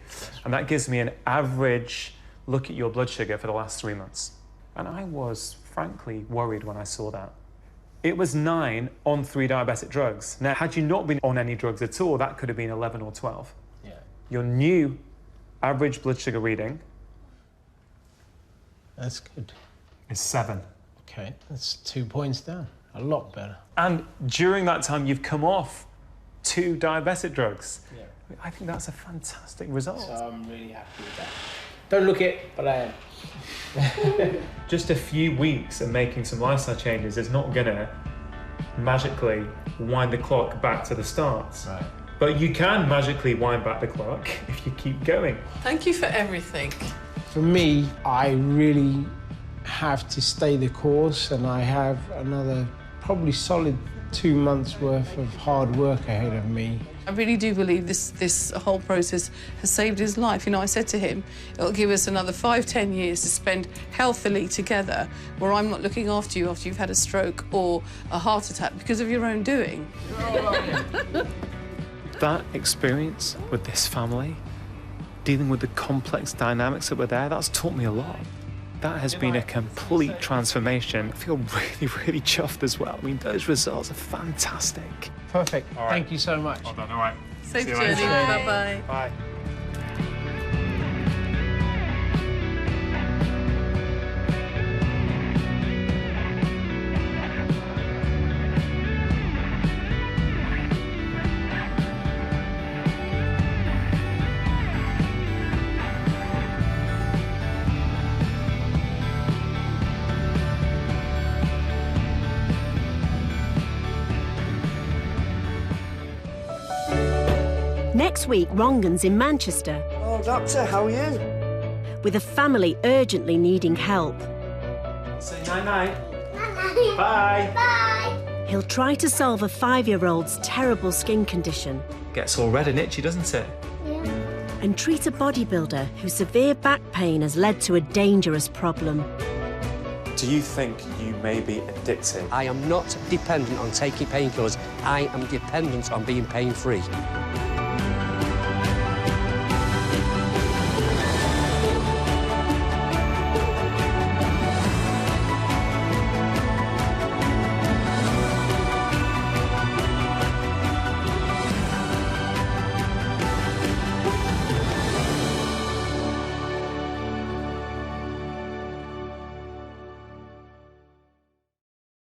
Speaker 3: and that gives me an average look at your blood sugar for the last 3 months. And I was frankly worried when I saw that. It was 9 on 3 diabetic drugs. Now, had you not been on any drugs at all, that could have been 11 or 12.
Speaker 6: Yeah.
Speaker 3: Your new average blood sugar reading
Speaker 6: That's good.
Speaker 3: is 7.
Speaker 6: Okay, that's 2 points down. A lot better.
Speaker 3: And during that time, you've come off 2 diabetic drugs.
Speaker 6: Yeah.
Speaker 3: I think that's a fantastic result.
Speaker 6: So I'm really happy with that. Don't look it, but I am.
Speaker 3: Just a few weeks of making some lifestyle changes is not gonna magically wind the clock back to the start.
Speaker 6: Right.
Speaker 3: But you can magically wind back the clock if you keep going.
Speaker 5: Thank you for everything.
Speaker 6: For me, I really have to stay the course, and I have another probably solid 2 months worth of hard work ahead of me.
Speaker 5: I really do believe this whole process has saved his life. You know, I said to him, it'll give us another 5-10 years to spend healthily together, where I'm not looking after you after you've had a stroke or a heart attack because of your own doing.
Speaker 3: That experience with this family, dealing with the complex dynamics that were there, that's taught me a lot. That has been a complete transformation. I feel really, really chuffed as well. I mean, those results are fantastic.
Speaker 6: Perfect.
Speaker 3: All right.
Speaker 6: Thank you so much.
Speaker 3: Well done, all right.
Speaker 5: Safe
Speaker 3: See you
Speaker 5: journey.
Speaker 3: later.
Speaker 5: Bye-bye.
Speaker 3: Bye.
Speaker 1: Next week, Rongan's in Manchester
Speaker 11: Oh, Doctor, how are you?
Speaker 1: with a family urgently needing help.
Speaker 3: Say night-night. Bye.
Speaker 1: He'll try to solve a 5-year-old's terrible skin condition
Speaker 3: Gets all red and itchy, doesn't it?
Speaker 1: and treat a bodybuilder whose severe back pain has led to a dangerous problem.
Speaker 3: Do you think you may be addicted?
Speaker 11: I am not dependent on taking painkillers. I am dependent on being pain-free.